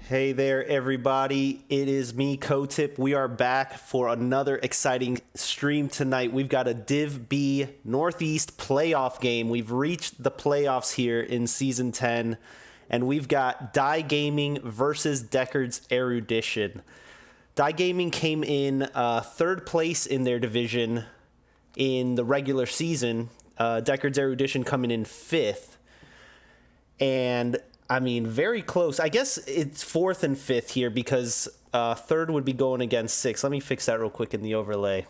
Hey there, everybody. It is me, Kotip. We are back for another exciting stream tonight. We've got a Div B Northeast playoff game. We've reached the playoffs here in Season 10, and we've got Die Gaming versus Deckard's Erudition. Die Gaming came in third place in their division in the regular season. Deckard's Erudition coming in fifth. And I mean, very close. I guess it's fourth and fifth here because third would be going against sixth. Let me fix that real quick in the overlay.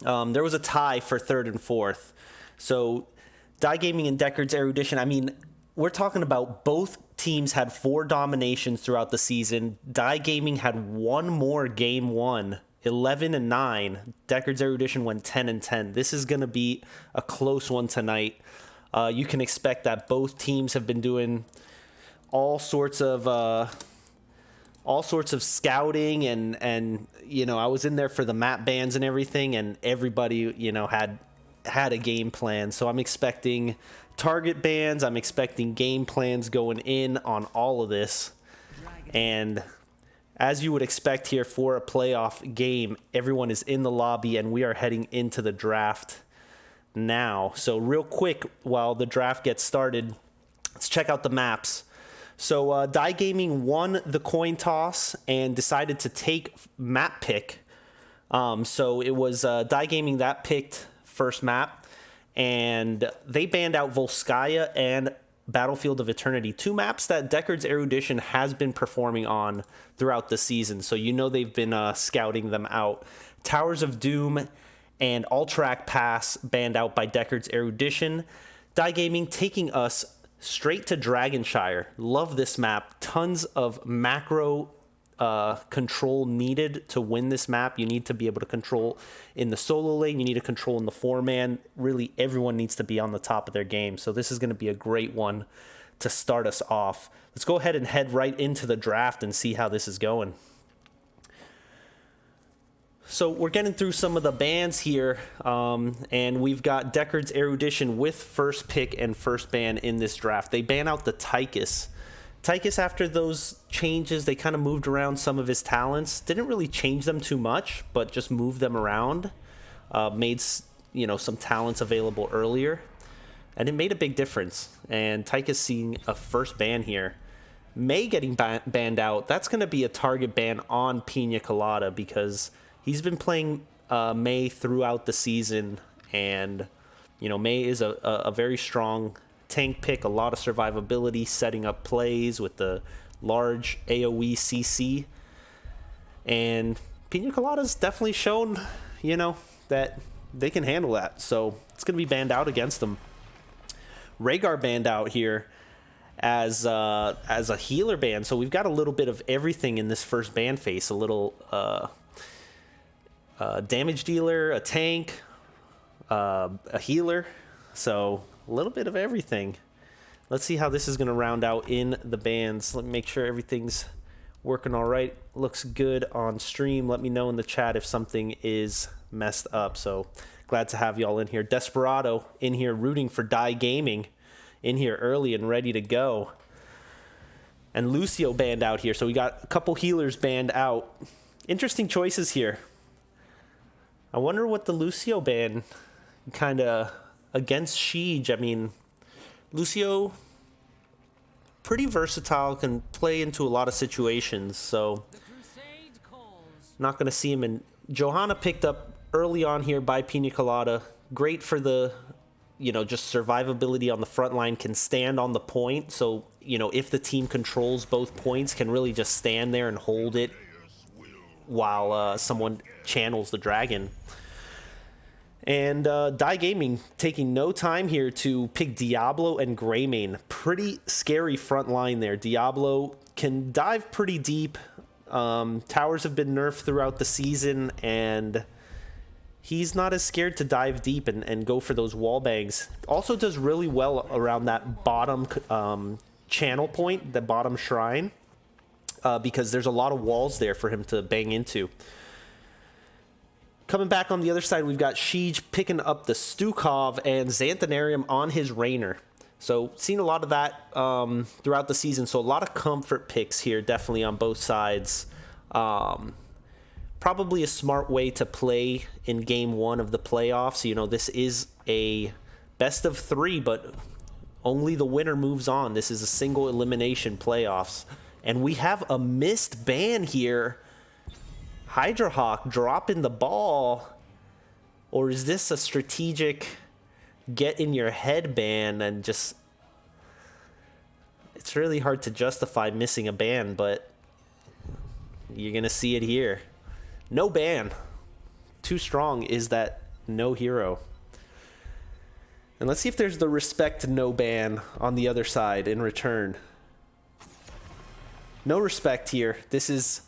There was a tie for third and fourth. So Die Gaming and Deckard's Erudition, I mean, we're talking about both teams had 4 dominations throughout the season. Die Gaming had one more game won, 11-9. Deckard's Erudition went 10-10. This is going to be a close one tonight. You can expect that both teams have been doing all sorts of scouting and you know, I was in there for the map bans and everything, and everybody, you know, had a game plan. So I'm expecting target bans, I'm expecting game plans going in on all of this. And as you would expect here for a playoff game, everyone is in the lobby and we are heading into the draft now. So real quick, while the draft gets started, let's check out the maps. So Die Gaming won the coin toss and decided to take map pick. So it was Die Gaming that picked first map, and they banned out Volskaya and Battlefield of Eternity, 2 maps that Deckard's Erudition has been performing on throughout the season. So you know they've been scouting them out. Towers of Doom and Alterac Pass banned out by Deckard's Erudition. Die Gaming taking us straight to Dragonshire. Love this map. Tons of macro control needed to win this map. You need to be able to control in the solo lane. You need to control in the 4-man. Really, everyone needs to be on the top of their game. So this is going to be a great one to start us off. Let's go ahead and head right into the draft and see how this is going. So we're getting through some of the bans here, and we've got Deckard's Erudition with first pick and first ban in this draft. They ban out the Tychus. Tychus, after those changes, they kind of moved around some of his talents. Didn't really change them too much, but just moved them around. Made, you know, some talents available earlier, and it made a big difference. And Tychus seeing a first ban here. May getting banned out. That's going to be a target ban on Pina Colada because he's been playing May throughout the season, and you know, May is a very strong tank pick, a lot of survivability, setting up plays with the large AoE CC, and Pina Colada's definitely shown, you know, that they can handle that, so it's going to be banned out against them. Rhaegar banned out here as a healer ban, so we've got a little bit of everything in this first ban phase. A little damage dealer, a tank, a healer, so a little bit of everything. Let's see how this is going to round out in the bans. Let me make sure everything's working all right. Looks good on stream. Let me know in the chat if something is messed up. So glad to have y'all in here. Desperado in here rooting for Die Gaming, in here early and ready to go. And Lucio banned out here, so we got a couple healers banned out. Interesting choices here. I wonder what the Lucio ban kind of against Siege. I mean, Lucio, pretty versatile, can play into a lot of situations, so not going to see him. And Johanna picked up early on here by Pina Colada. Great for the, you know, just survivability on the front line, can stand on the point. So, you know, if the team controls both points, can really just stand there and hold it while someone channels the dragon. And Die Gaming taking no time here to pick Diablo and Greymane. Pretty scary front line there. Diablo can dive pretty deep. Towers have been nerfed throughout the season, and he's not as scared to dive deep and go for those wall bangs. Also does really well around that bottom channel point, the bottom shrine, because there's a lot of walls there for him to bang into. Coming back on the other side, we've got Siege picking up the Stukov and Xanthanarium on his Raynor. So seen a lot of that throughout the season. So a lot of comfort picks here, definitely on both sides. Probably a smart way to play in game 1 of the playoffs. You know, this is a best of 3, but only the winner moves on. This is a single elimination playoffs. And we have a missed ban here. Hydrahawk dropping the ball. Or is this a strategic get in your head ban and just... It's really hard to justify missing a ban, but you're going to see it here. No ban. Too strong is that no hero. And let's see if there's the respect no ban on the other side in return. No respect here. This is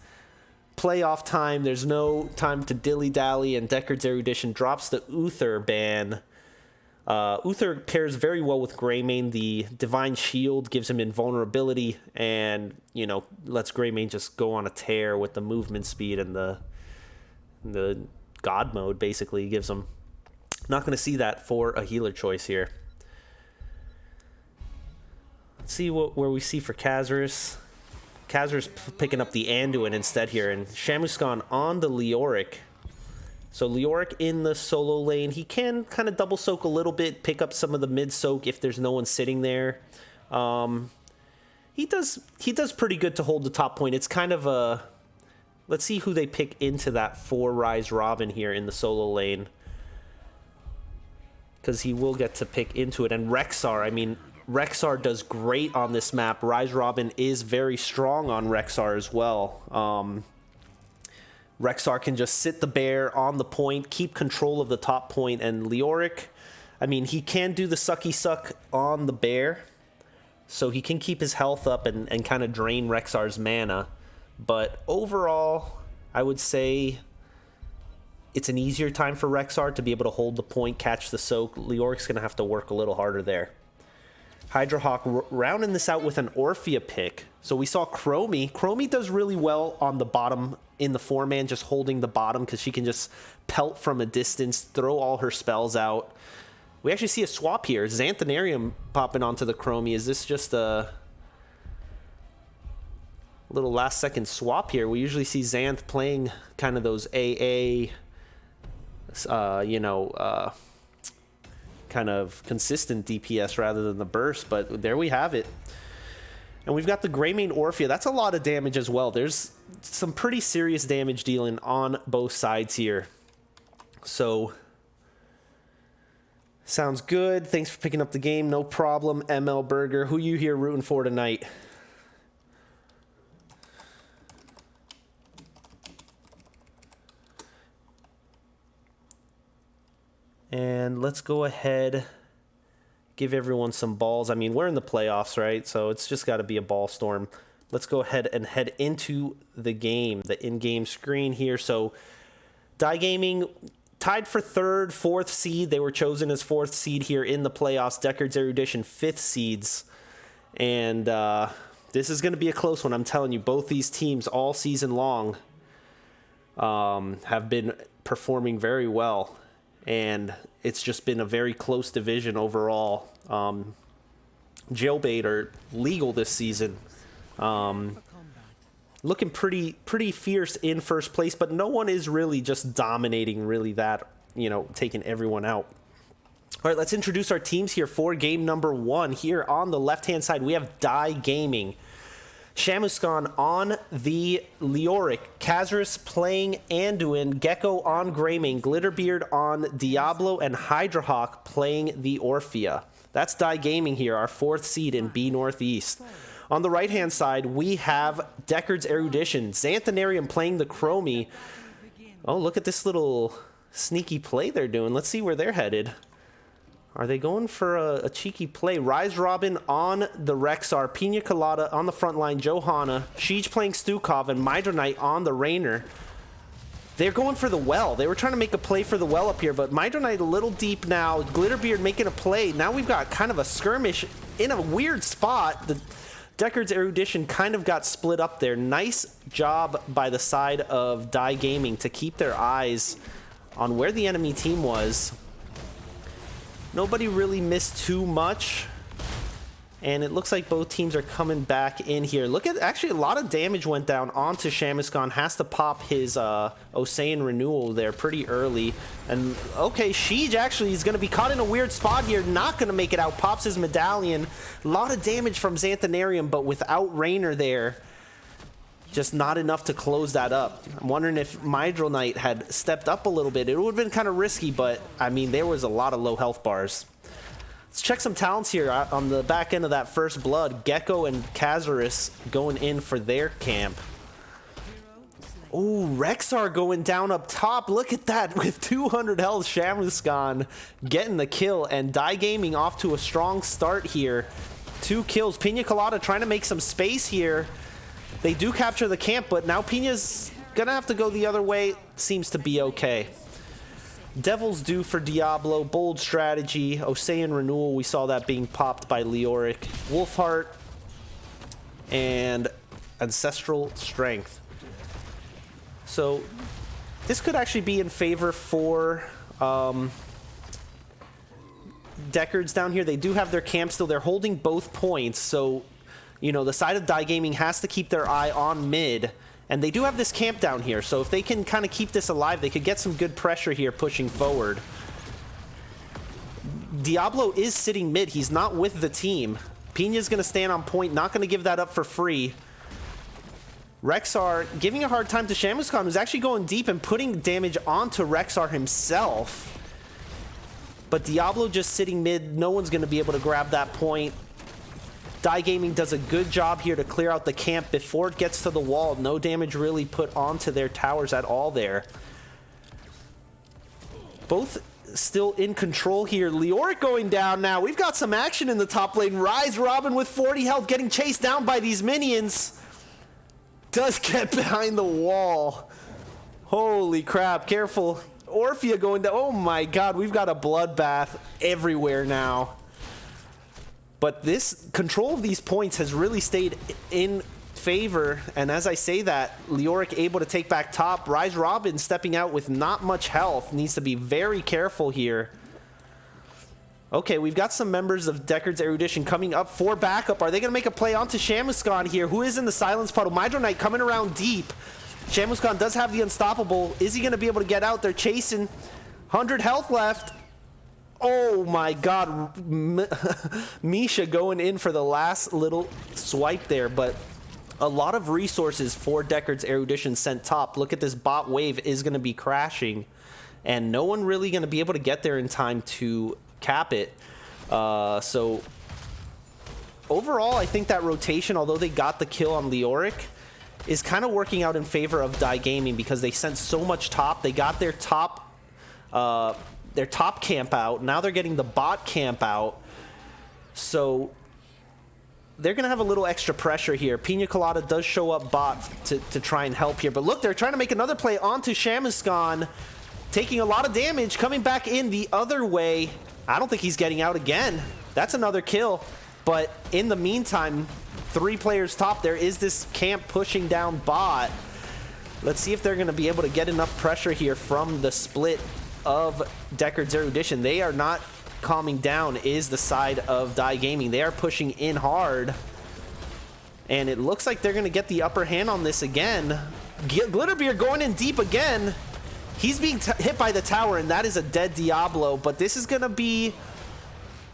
playoff time. There's no time to dilly-dally, and Deckard's Erudition drops the Uther ban. Uther pairs very well with Greymane. The Divine Shield gives him invulnerability and, you know, lets Greymane just go on a tear with the movement speed, and the God mode basically gives him. Not going to see that for a healer choice here. Let's see where we see for Kazarus. Kazarus picking up the Anduin instead here, and Shamuskan on the Leoric. So Leoric in the solo lane. He can kind of double soak a little bit, pick up some of the mid soak if there's no one sitting there. He does pretty good to hold the top point. It's kind of a... Let's see who they pick into that 4 Rise Robin here in the solo lane, because he will get to pick into it. And Rexxar, I mean, Rexxar does great on this map. Rise Robin is very strong on Rexxar as well. Rexxar can just sit the bear on the point, keep control of the top point, and Leoric, I mean, he can do the sucky suck on the bear, so he can keep his health up and kind of drain Rexxar's mana. But overall, I would say it's an easier time for Rexxar to be able to hold the point, catch the soak. Leoric's going to have to work a little harder there. Hydrahawk rounding this out with an Orphea pick. So we saw Chromie. Chromie does really well on the bottom in the 4-man, just holding the bottom, because she can just pelt from a distance, throw all her spells out. We actually see a swap here. Xanthanarium popping onto the Chromie. Is this just a little last second swap here? We usually see Xanth playing kind of those AA, kind of consistent DPS rather than the burst, but there we have it. And we've got the Greymane Orphea. That's a lot of damage as well. There's some pretty serious damage dealing on both sides here. So, sounds good. Thanks for picking up the game. No problem, ML Burger. Who you here rooting for tonight? And let's go ahead, give everyone some balls. I mean, we're in the playoffs, right? So it's just got to be a ball storm. Let's go ahead and head into the game, the in-game screen here. So Die Gaming tied for 3rd, 4th seed. They were chosen as 4th seed here in the playoffs. Deckard's Erudition 5th seeds. And this is going to be a close one. I'm telling you, both these teams all season long have been performing very well. And it's just been a very close division overall. Jailbait are legal this season. Looking pretty fierce in first place, but no one is really just dominating really that, you know, taking everyone out. All right, let's introduce our teams here for game number 1. Here on the left-hand side, we have Die Gaming. Shamuskan on the Leoric, Kazarus playing Anduin, Gecko on Greymane, Glitterbeard on Diablo, and Hydrahawk playing the Orphea. That's Die Gaming here, our 4th seed in B Northeast. On the right-hand side, we have Deckard's Erudition, Xanthanarium playing the Chromie. Oh, look at this little sneaky play they're doing. Let's see where they're headed. Are they going for a cheeky play? Rise Robin on the Rexxar, Pina Colada on the front line, Johanna, Sheej playing Stukov, and Mydronite on the Rainer. They're going for the well. They were trying to make a play for the well up here, but Mydronite a little deep now. Glitterbeard making a play. Now we've got kind of a skirmish in a weird spot. The Deckard's Erudition kind of got split up there. Nice job by the side of Die Gaming to keep their eyes on where the enemy team was. Nobody really missed too much. And it looks like both teams are coming back in here. Look at, actually, a lot of damage went down onto Shamuskan. Has to pop his Osean renewal there pretty early. And, okay, Sheej actually is going to be caught in a weird spot here. Not going to make it out. Pops his medallion. A lot of damage from Xanthanarium, but without Raynor there, just not enough to close that up. I'm wondering if Mydrall Knight had stepped up a little bit. It would have been kind of risky, but, I mean, there was a lot of low health bars. Let's check some talents here on the back end of that first blood. Gecko and Kazarus going in for their camp. Ooh, Rexar going down up top. Look at that. With 200 health, Shamuskan getting the kill. And Die Gaming off to a strong start here. 2 kills. Pina Colada trying to make some space here. They do capture the camp, but now Pina's going to have to go the other way. Seems to be okay. Devil's Due for Diablo, bold strategy, Osean Renewal, we saw that being popped by Leoric, Wolfheart, and Ancestral Strength. So this could actually be in favor for Deckard's down here. They do have their camp still. They're holding both points, so you know the side of Die Gaming has to keep their eye on mid. And they do have this camp down here, so if they can kind of keep this alive, they could get some good pressure here pushing forward. Diablo is sitting mid. He's not with the team. Pina's going to stand on point, not going to give that up for free. Rexar giving a hard time to Shamuskan, who's actually going deep and putting damage onto Rexar himself. But Diablo just sitting mid. No one's going to be able to grab that point. Die Gaming does a good job here to clear out the camp before it gets to the wall. No damage really put onto their towers at all there. Both still in control here. Leoric going down now. We've got some action in the top lane. Rise Robin with 40 health getting chased down by these minions. Does get behind the wall. Holy crap. Careful. Orphea going down. Oh my god. We've got a bloodbath everywhere now. But this control of these points has really stayed in favor. And as I say that, Leoric able to take back top. Rise Robin stepping out with not much health. Needs to be very careful here. Okay, we've got some members of Deckard's Erudition coming up for backup. Are they going to make a play onto Shamuskan here? Who is in the silence puddle? Mydrall Knight coming around deep. Shamuskan does have the unstoppable. Is he going to be able to get out? They're chasing. 100 health left. Oh my god, Misha going in for the last little swipe there, but a lot of resources for Deckard's Erudition sent top. Look at this bot wave is going to be crashing, and no one really going to be able to get there in time to cap it. So overall, I think that rotation, although they got the kill on Leoric, is kind of working out in favor of Die Gaming because they sent so much top. They got their top camp out. Now they're getting the bot camp out. So they're going to have a little extra pressure here. Pina Colada does show up bot to try and help here. But look, they're trying to make another play onto Shamuskan. Taking a lot of damage. Coming back in the other way. I don't think he's getting out again. That's another kill. But in the meantime, 3 players top. There is this camp pushing down bot. Let's see if they're going to be able to get enough pressure here from the split of Deckard's Erudition. They are not calming down, is the side of Die Gaming. They are pushing in hard. And it looks like they're going to get the upper hand on this again. Glitterbeard going in deep again. He's being hit by the tower, and that is a dead Diablo. But this is going to be,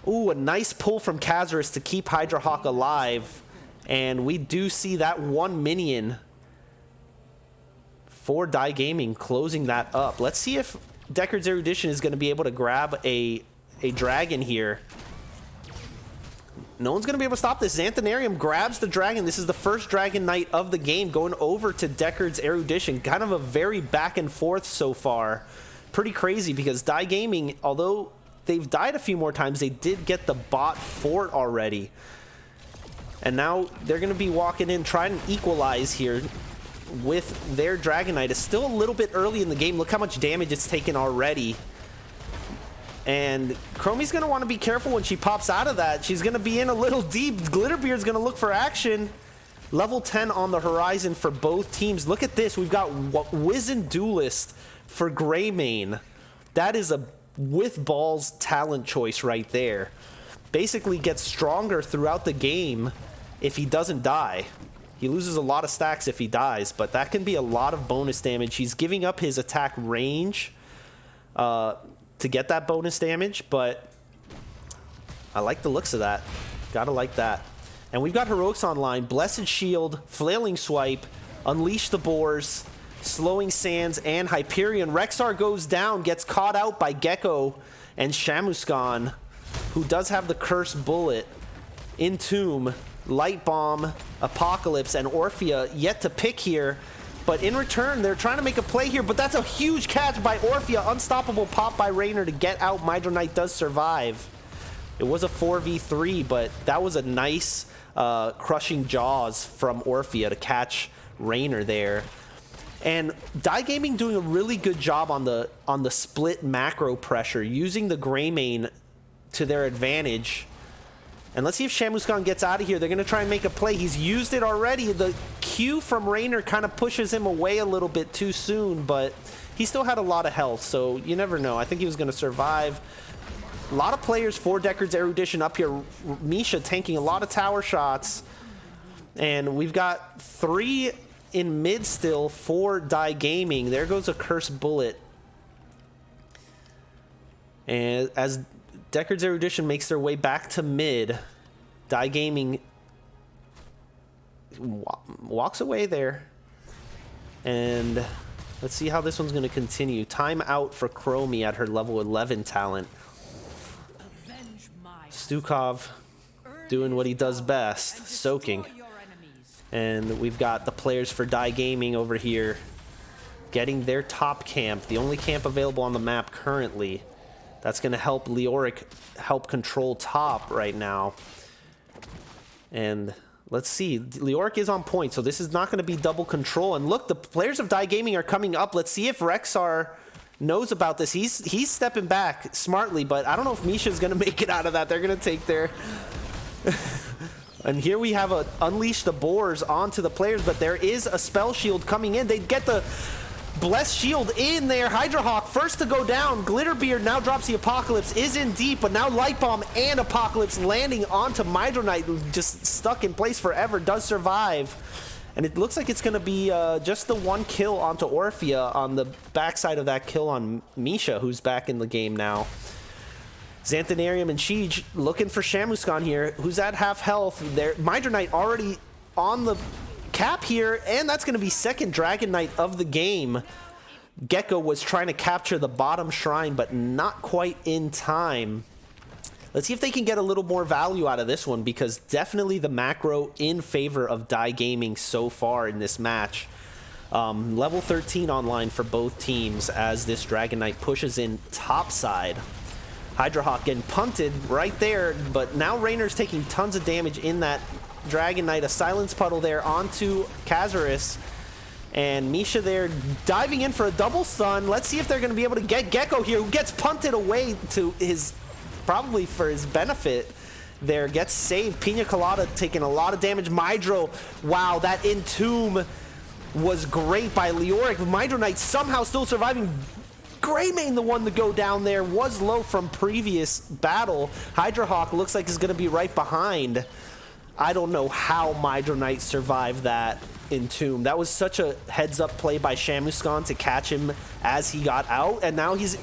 ooh, a nice pull from Kazarus to keep Hydra Hawk alive. And we do see that one minion for Die Gaming closing that up. Let's see if Deckard's Erudition is going to be able to grab a dragon here. No one's going to be able to stop this. Xanthanarium grabs the dragon. This is the first Dragon Knight of the game going over to Deckard's Erudition. Kind of a very back and forth so far. Pretty crazy because Die Gaming, although they've died a few more times, they did get the bot fort already. And now they're going to be walking in, trying to equalize here with their Dragon Knight. It's still a little bit early in the game. Look how much damage it's taken already. And Chromie's going to want to be careful when she pops out of that. She's going to be in a little deep. Glitterbeard's going to look for action. Level 10 on the horizon for both teams. Look at this. We've got Wizened Duelist for Greymane. That is a with balls talent choice right there. basically gets stronger throughout the game if he doesn't die. He loses a lot of stacks if he dies, but that can be a lot of bonus damage. He's giving up his attack range to get that bonus damage, but I like the looks of that. Gotta like that. And we've got Heroics online. Blessed Shield, Flailing Swipe, Unleash the Boars, Slowing Sands, and Hyperion. Rexar goes down, gets caught out by Gecko and Shamuskan, who does have the Cursed Bullet. Entomb, Light Bomb, Apocalypse, and Orphea yet to pick here. But in return, they're trying to make a play here, but that's a huge catch by Orphea. Unstoppable pop by Raynor to get out. Mydro Knight does survive. It was a 4v3, but that was a nice crushing jaws from Orphea to catch Raynor there. And Die Gaming doing a really good job on the split macro pressure, using the Greymane to their advantage. And let's see if Shamuskan gets out of here. They're going to try and make a play. He's used it already. The Q from Raynor kind of pushes him away a little bit too soon, but he still had a lot of health, so you never know. I think he was going to survive. A lot of players for Deckard's Erudition up here. Misha tanking a lot of tower shots. And we've got 3 in mid still for Die Gaming. There goes a Cursed Bullet. And as Deckard's Erudition makes their way back to mid, Die Gaming walks away there. And let's see how this one's going to continue. Time out for Chromie at her level 11 talent. Stukov doing what he does best, soaking. And we've got the players for Die Gaming over here getting their top camp, the only camp available on the map currently. That's going to help Leoric help control top right now. And let's see, Leoric is on point, so this is not going to be double control. And look, the players of Die Gaming are coming up. Let's see if Rexar knows about this. He's stepping back smartly, but I don't know if Misha's going to make it out of that. They're going to take their... And here we have a Unleash the Boars onto the players, but there is a Spell Shield coming in. They get the Blessed Shield in there. Hydra first to go down. Glitterbeard now drops the Apocalypse, is in deep, but now Light Bomb and Apocalypse landing onto Mydro Knight, just stuck in place forever, does survive. And it looks like it's going to be just the 1 kill onto Orphea on the backside of that kill on Misha, who's back in the game now. Xanthanarium and Sheej looking for Shamuskan here, who's at half health. There, Mydro Knight already on the cap here, and that's going to be second Dragon Knight of the game. Gecko was trying to capture the bottom shrine, but not quite in time. Let's see if they can get a little more value out of this one, because definitely the macro in favor of Die Gaming so far in this match. Level 13 online for both teams as this Dragon Knight pushes in topside. Hydrahawk getting punted right there, but now Raynor's taking tons of damage in that Dragon Knight. A Silence Puddle there onto Kazaris. And Misha there diving in for a double stun. Let's see if they're going to be able to get Gecko here, who gets punted away to his... probably for his benefit there, gets saved. Pina Colada taking a lot of damage. Mydro, wow, that Entomb was great by Leoric. Mydro Knight somehow still surviving. Greymane, the one to go down there, was low from previous battle. Hydrahawk looks like he's going to be right behind. I don't know how Mydro Knight survived that Entomb. That was such a heads-up play by Shamuskan to catch him as he got out, and now he's...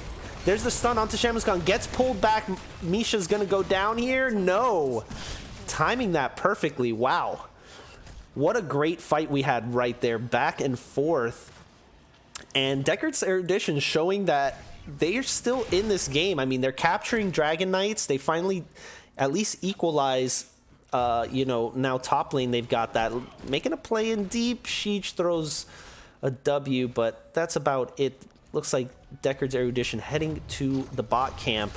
There's the stun onto Shamuskan. Gets pulled back. Misha's going to go down here. No. Timing that perfectly. Wow. What a great fight we had right there. Back and forth. And Deckard's Erudition showing that they're still in this game. I mean, they're capturing Dragon Knights. They finally at least equalize, you know, now top lane. They've got that. Making a play in deep. Sheej throws a W, but that's about it. Looks like Deckard's Erudition heading to the bot camp.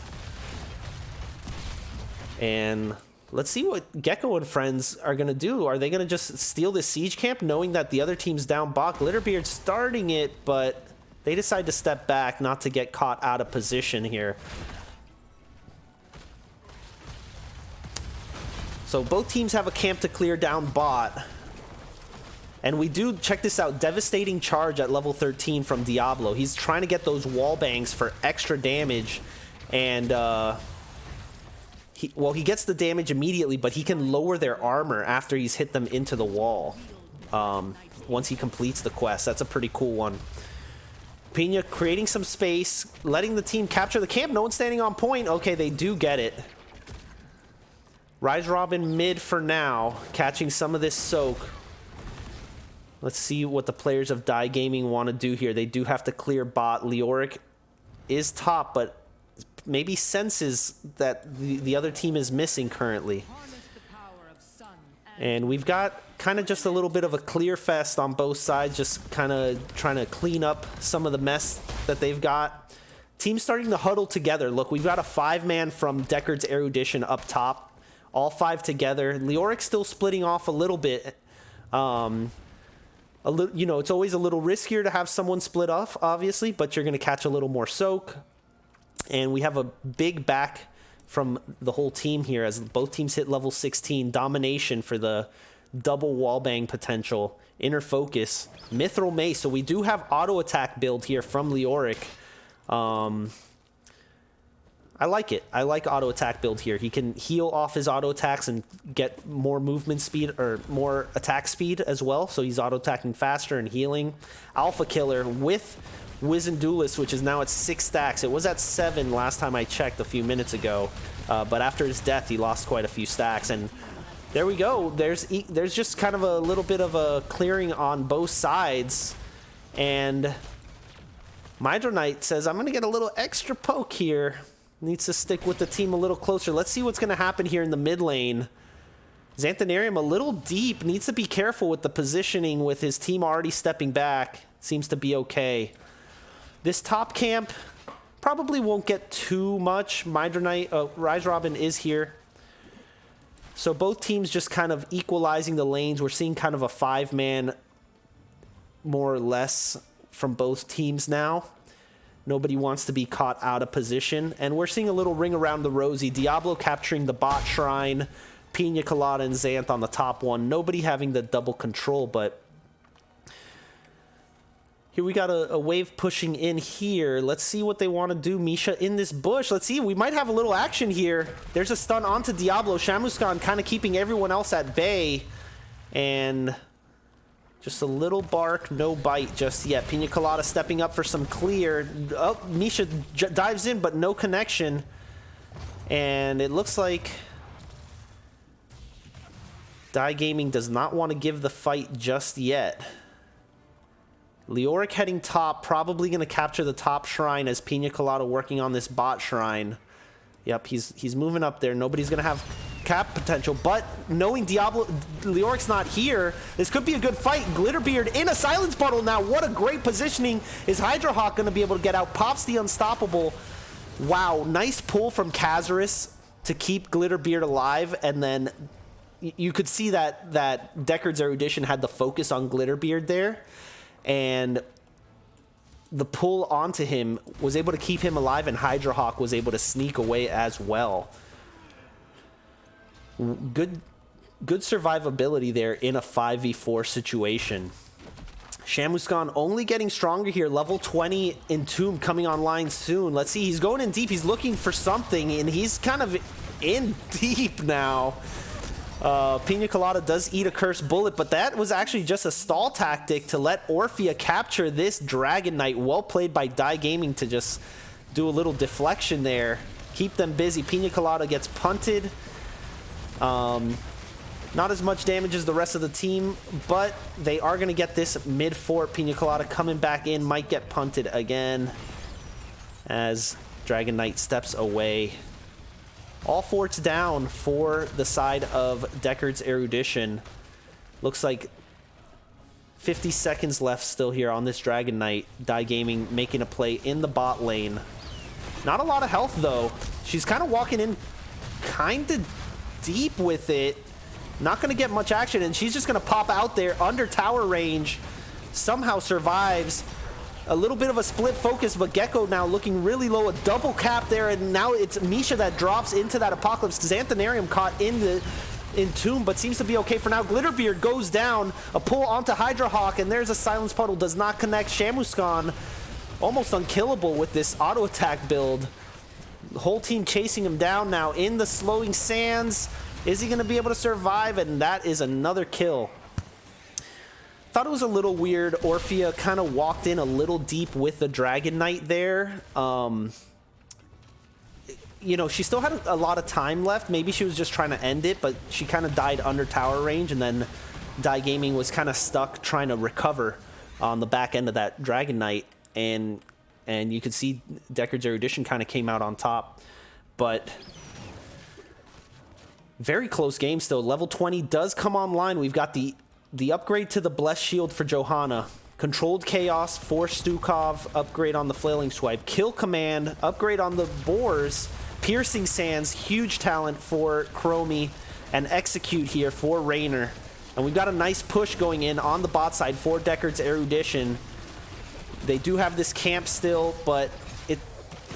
And let's see what Gecko and friends are going to do. Are they going to just steal this siege camp, knowing that the other team's down bot? Glitterbeard's starting it, but they decide to step back, not to get caught out of position here. So both teams have a camp to clear down bot. And we do, check this out, Devastating Charge at level 13 from Diablo. He's trying to get those wall bangs for extra damage. And he gets the damage immediately, but he can lower their armor after he's hit them into the wall. Once he completes the quest. That's a pretty cool one. Pina creating some space, letting the team capture the camp. No one's standing on point. Okay, they do get it. Rise Robin mid for now, catching some of this soak. Let's see what the players of Die Gaming want to do here. They do have to clear bot. Leoric is top, but maybe senses that the other team is missing currently. And we've got kind of just a little bit of a clear fest on both sides, just kind of trying to clean up some of the mess that they've got. Team's starting to huddle together. Look, we've got a 5-man from Deckard's Erudition up top. All 5 together. Leoric's still splitting off a little bit. You know, it's always a little riskier to have someone split off, obviously, but you're going to catch a little more soak. And we have a big back from the whole team here as both teams hit level 16. Domination for the double wallbang potential. Inner focus. Mithril Mace. So we do have auto attack build here from Leoric. I like it. I like auto attack build here. He can heal off his auto attacks and get more movement speed or more attack speed as well. So he's auto attacking faster and healing. Alpha Killer with Wizened Duelist, which is now at 6 stacks. It was at 7 last time I checked a few minutes ago. But after his death, he lost quite a few stacks. And there we go. There's just kind of a little bit of a clearing on both sides. And Mydra Knight says, I'm going to get a little extra poke here. Needs to stick with the team a little closer. Let's see what's going to happen here in the mid lane. Xanthanarium a little deep. Needs to be careful with the positioning with his team already stepping back. Seems to be okay. This top camp probably won't get too much. Mydra Knight, Rise Robin is here. So both teams just kind of equalizing the lanes. We're seeing kind of a 5-man more or less from both teams now. Nobody wants to be caught out of position. And we're seeing a little ring around the rosy. Diablo capturing the bot shrine. Pina Colada and Xanth on the top one. Nobody having the double control, but here we got a wave pushing in here. Let's see what they want to do. Misha in this bush. Let's see. We might have a little action here. There's a stun onto Diablo. Shamuskan kind of keeping everyone else at bay. And just a little bark, no bite just yet. Pina Colada stepping up for some clear. Oh, Misha dives in, but no connection. And it looks like Die Gaming does not want to give the fight just yet. Leoric heading top, probably going to capture the top shrine as Pina Colada working on this bot shrine. Yep, he's moving up there. Nobody's going to have cap potential, but knowing Leoric's not here, this could be a good fight. Glitterbeard in a silence puddle now. What a great positioning. Is Hydra Hawk going to be able to get out? Pops the unstoppable. Wow, nice pull from Kazaris to keep Glitterbeard alive, and then you could see that Deckard's Erudition had the focus on Glitterbeard there, and the pull onto him was able to keep him alive, and Hydra Hawk was able to sneak away as well. Good survivability there in a 5v4 situation. Shamuskan only getting stronger here. Level 20 Entomb coming online soon. Let's see. He's going in deep. He's looking for something, and he's kind of in deep now. Pina Colada does eat a cursed bullet, but that was actually just a stall tactic to let Orphea capture this Dragon Knight. Well played by Die Gaming to just do a little deflection there. Keep them busy. Pina Colada gets punted. Not as much damage as the rest of the team, but they are going to get this mid-fort. Pina Colada coming back in, might get punted again as Dragon Knight steps away. All forts down for the side of Deckard's Erudition. Looks like 50 seconds left still here on this Dragon Knight. Die Gaming making a play in the bot lane. Not a lot of health, though. She's kind of walking in kind of deep with it. Not going to get much action, and she's just going to pop out there under tower range. Somehow survives. A little bit of a split focus, but Gecko now looking really low. A double cap there, and now it's Misha that drops into that Apocalypse. Xanthanarium caught in the Entomb, but seems to be okay for now. Glitterbeard goes down. A pull onto Hydra Hawk, and there's a Silence Puddle. Does not connect. Shamuskan almost unkillable with this auto attack build. The whole team chasing him down now in the slowing sands. Is he going to be able to survive? And that is another kill. Thought it was a little weird. Orphea kind of walked in a little deep with the Dragon Knight there. You know, she still had a lot of time left. Maybe she was just trying to end it, but she kind of died under tower range, and then Die Gaming was kind of stuck trying to recover on the back end of that Dragon Knight, and you could see Deckard's Erudition kind of came out on top. But very close game still. Level 20 does come online. We've got the upgrade to the Blessed Shield for Johanna. Controlled Chaos for Stukov. Upgrade on the Flailing Swipe. Kill Command. Upgrade on the Boars. Piercing Sands. Huge talent for Chromie. And Execute here for Raynor. And we've got a nice push going in on the bot side for Deckard's Erudition. They do have this camp still, but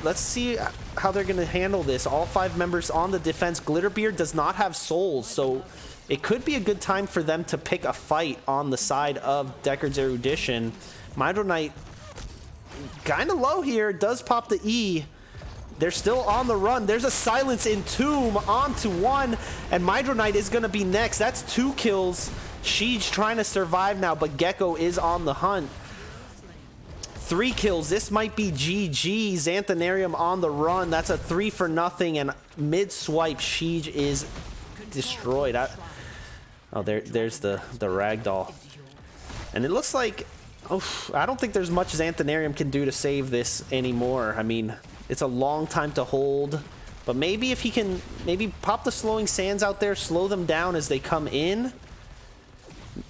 let's see how they're going to handle this. All 5 members on the defense. Glitterbeard does not have souls, so it could be a good time for them to pick a fight on the side of Deckard's Erudition. Hydro Knight kind of low here. Does pop the E. They're still on the run. There's a Silence Entomb onto 1, and Hydro Knight is going to be next. That's 2 kills. Siege trying to survive now, but Gecko is on the hunt. 3 kills. This might be GG. Xanthanarium on the run. That's a 3 for nothing, and mid-swipe, Siege is destroyed. Oh, there's the ragdoll. And it looks like, I don't think there's much Xanthanarium can do to save this anymore. I mean, it's a long time to hold, but maybe if he can maybe pop the slowing sands out there, slow them down as they come in,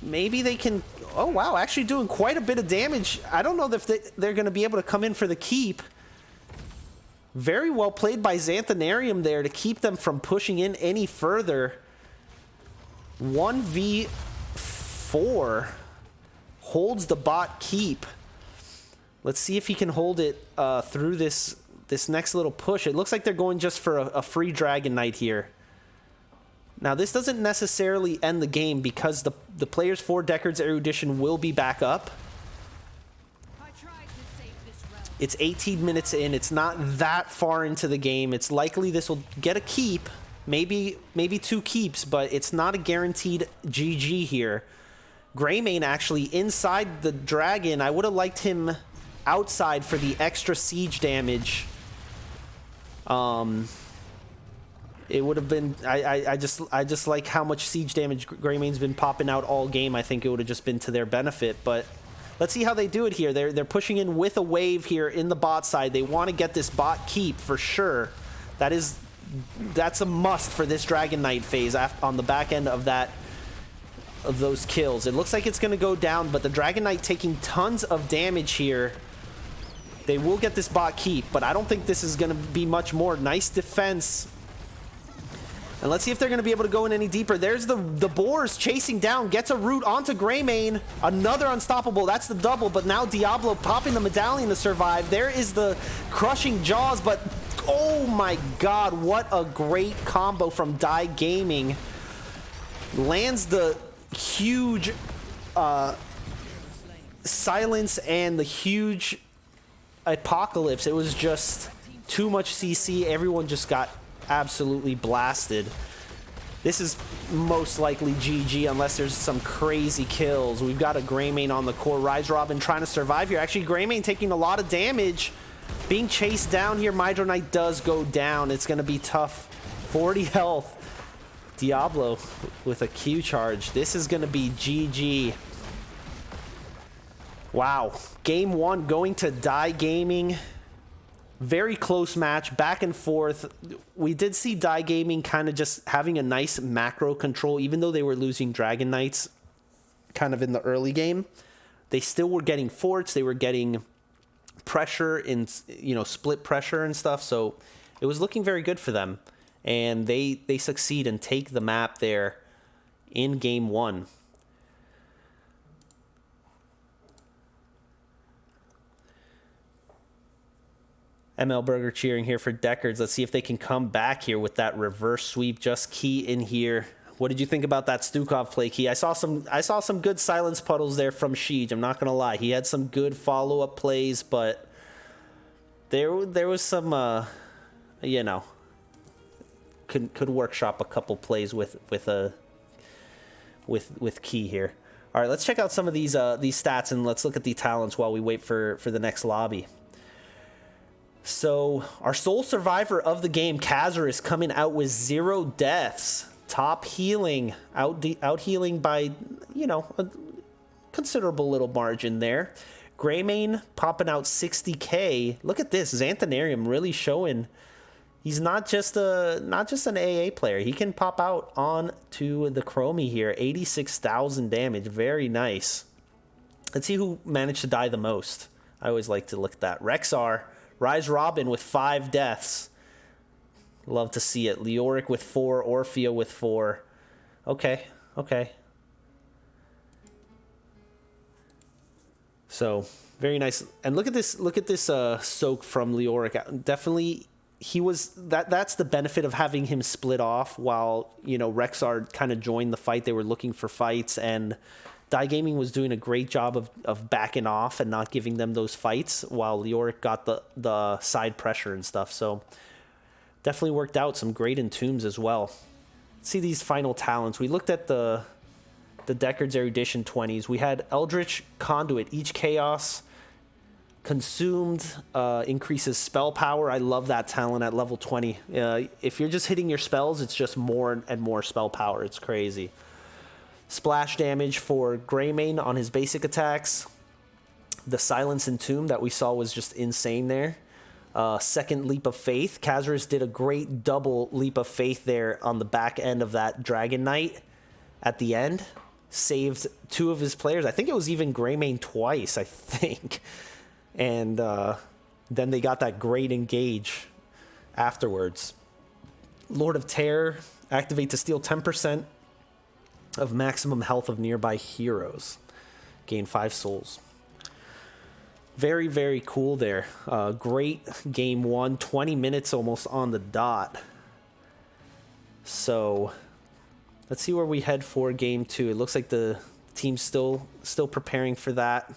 maybe they can. Oh wow, actually doing quite a bit of damage. I don't know if they're going to be able to come in for the keep. Very well played by Xanthanarium there to keep them from pushing in any further. 1v4 holds the bot keep. Let's see if he can hold it through this next little push. It looks like they're going just for a free Dragon Knight here. Now, this doesn't necessarily end the game because the players for Deckard's Erudition will be back up. It's 18 minutes in. It's not that far into the game. It's likely this will get a keep, maybe 2 keeps, but it's not a guaranteed GG here. Greymane actually inside the dragon. I would have liked him outside for the extra siege damage. It would have been. I just like how much siege damage Greymane's been popping out all game. I think it would have just been to their benefit. But let's see how they do it here. They're pushing in with a wave here in the bot side. They want to get this bot keep for sure. That's a must for this Dragon Knight phase on the back end of those kills. It looks like it's going to go down, but the Dragon Knight taking tons of damage here. They will get this bot keep, but I don't think this is going to be much more. Nice defense. And let's see if they're going to be able to go in any deeper. There's the Boars chasing down. Gets a root onto Greymane. Another unstoppable. That's the double. But now Diablo popping the medallion to survive. There is the crushing jaws. But oh my god, what a great combo from Die Gaming. Lands the huge silence and the huge apocalypse. It was just too much CC. Everyone just got absolutely blasted. This is most likely GG unless there's some crazy kills. We've got a Greymane on the core. Rise Robin trying to survive here. Actually, Greymane taking a lot of damage. Being chased down here. Hydro Knight does go down. It's going to be tough. 40 health. Diablo with a Q charge. This is going to be GG. Wow. Game 1 going to Die Gaming. Very close match, back and forth. We did see Die Gaming kind of just having a nice macro control, even though they were losing Dragon Knights kind of in the early game. They still were getting forts. They were getting pressure in, split pressure and stuff. So it was looking very good for them. And they succeed and take the map there in game 1. ML Burger cheering here for Deckards. Let's see if they can come back here with that reverse sweep. Just Key in here. What did you think about that Stukov play, Key? I saw some good silence puddles there from Siege. I'm not gonna lie. He had some good follow-up plays, but there was some you know, could workshop a couple plays with Key here. All right, let's check out some of these stats, and let's look at the talents while we wait for the next lobby. So our sole survivor of the game, Kazar, is coming out with 0 deaths. Top healing, out healing by, you know, a considerable little margin there. Greymane popping out 60k. Look at this, Xanthanarium really showing he's not just an AA player. He can pop out on to the Chromie here. 86,000 damage, very nice. Let's see who managed to die the most. I always like to look at that. Rexar, Rise Robin with 5 deaths. Love to see it. Leoric with 4, Orphea with 4. Okay. So, very nice. And look at this soak from Leoric. Definitely, he was that's the benefit of having him split off while, you know, Rexar kind of joined the fight. They were looking for fights, and Die Gaming was doing a great job of backing off and not giving them those fights while Leoric got the side pressure and stuff. So definitely worked out. Some great entombs as well. Let's see these final talents. We looked at the Deckard's Erudition 20s. We had Eldritch Conduit. Each Chaos consumed increases spell power. I love that talent at level 20. If you're just hitting your spells, it's just more and more spell power. It's crazy. Splash damage for Greymane on his basic attacks. The Silence Entomb that we saw was just insane there. Second Leap of Faith. Kazarus did a great double Leap of Faith there on the back end of that Dragon Knight at the end. Saved 2 of his players. I think it was even Greymane twice, I think. And then they got that great engage afterwards. Lord of Terror. Activate to steal 10% of maximum health of nearby heroes. Gain 5 souls. Very, very cool there. Great game 1. 20 minutes almost on the dot. So let's see where we head for game 2. It looks like the team's still preparing for that.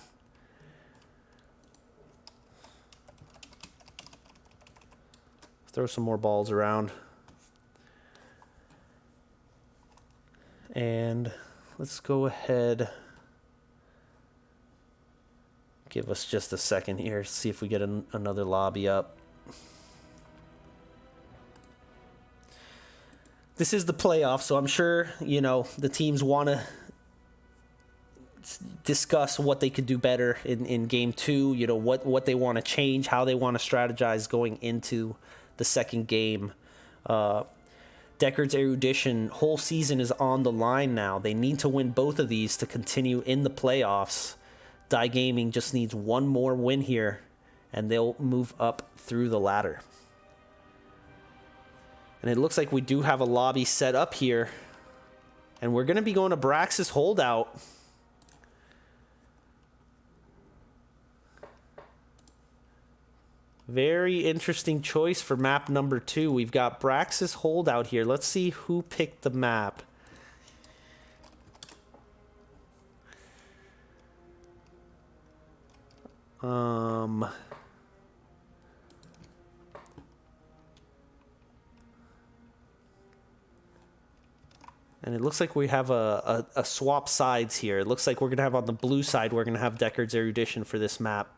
Throw some more balls around. And let's go ahead. Give us just a second here. See if we get another lobby up. This is the playoff, so I'm sure, you know, the teams want to discuss what they could do better in game 2. You know, what they want to change, how they want to strategize going into the second game. Deckard's Erudition whole season is on the line now. They need to win both of these to continue in the playoffs. Die Gaming just needs one more win here, and they'll move up through the ladder. And it looks like we do have a lobby set up here, and we're going to be going to Braxis Holdout. Very interesting choice for map number 2. We've got Braxis Holdout here. Let's see who picked the map. And it looks like we have a swap sides here. It looks like we're going to have on the blue side, we're going to have Deckard's Erudition for this map.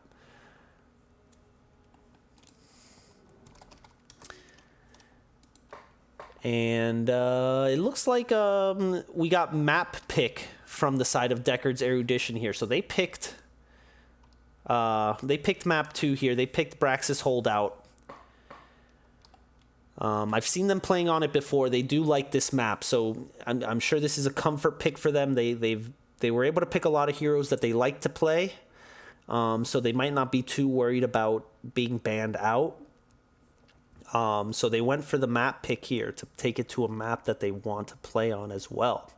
And it looks like we got map pick from the side of Deckard's Erudition here. So they picked map 2 here. They picked Braxis Holdout. I've seen them playing on it before. They do like this map, so I'm sure this is a comfort pick for them. They were able to pick a lot of heroes that they like to play, so they might not be too worried about being banned out. So they went for the map pick here to take it to a map that they want to play on as well.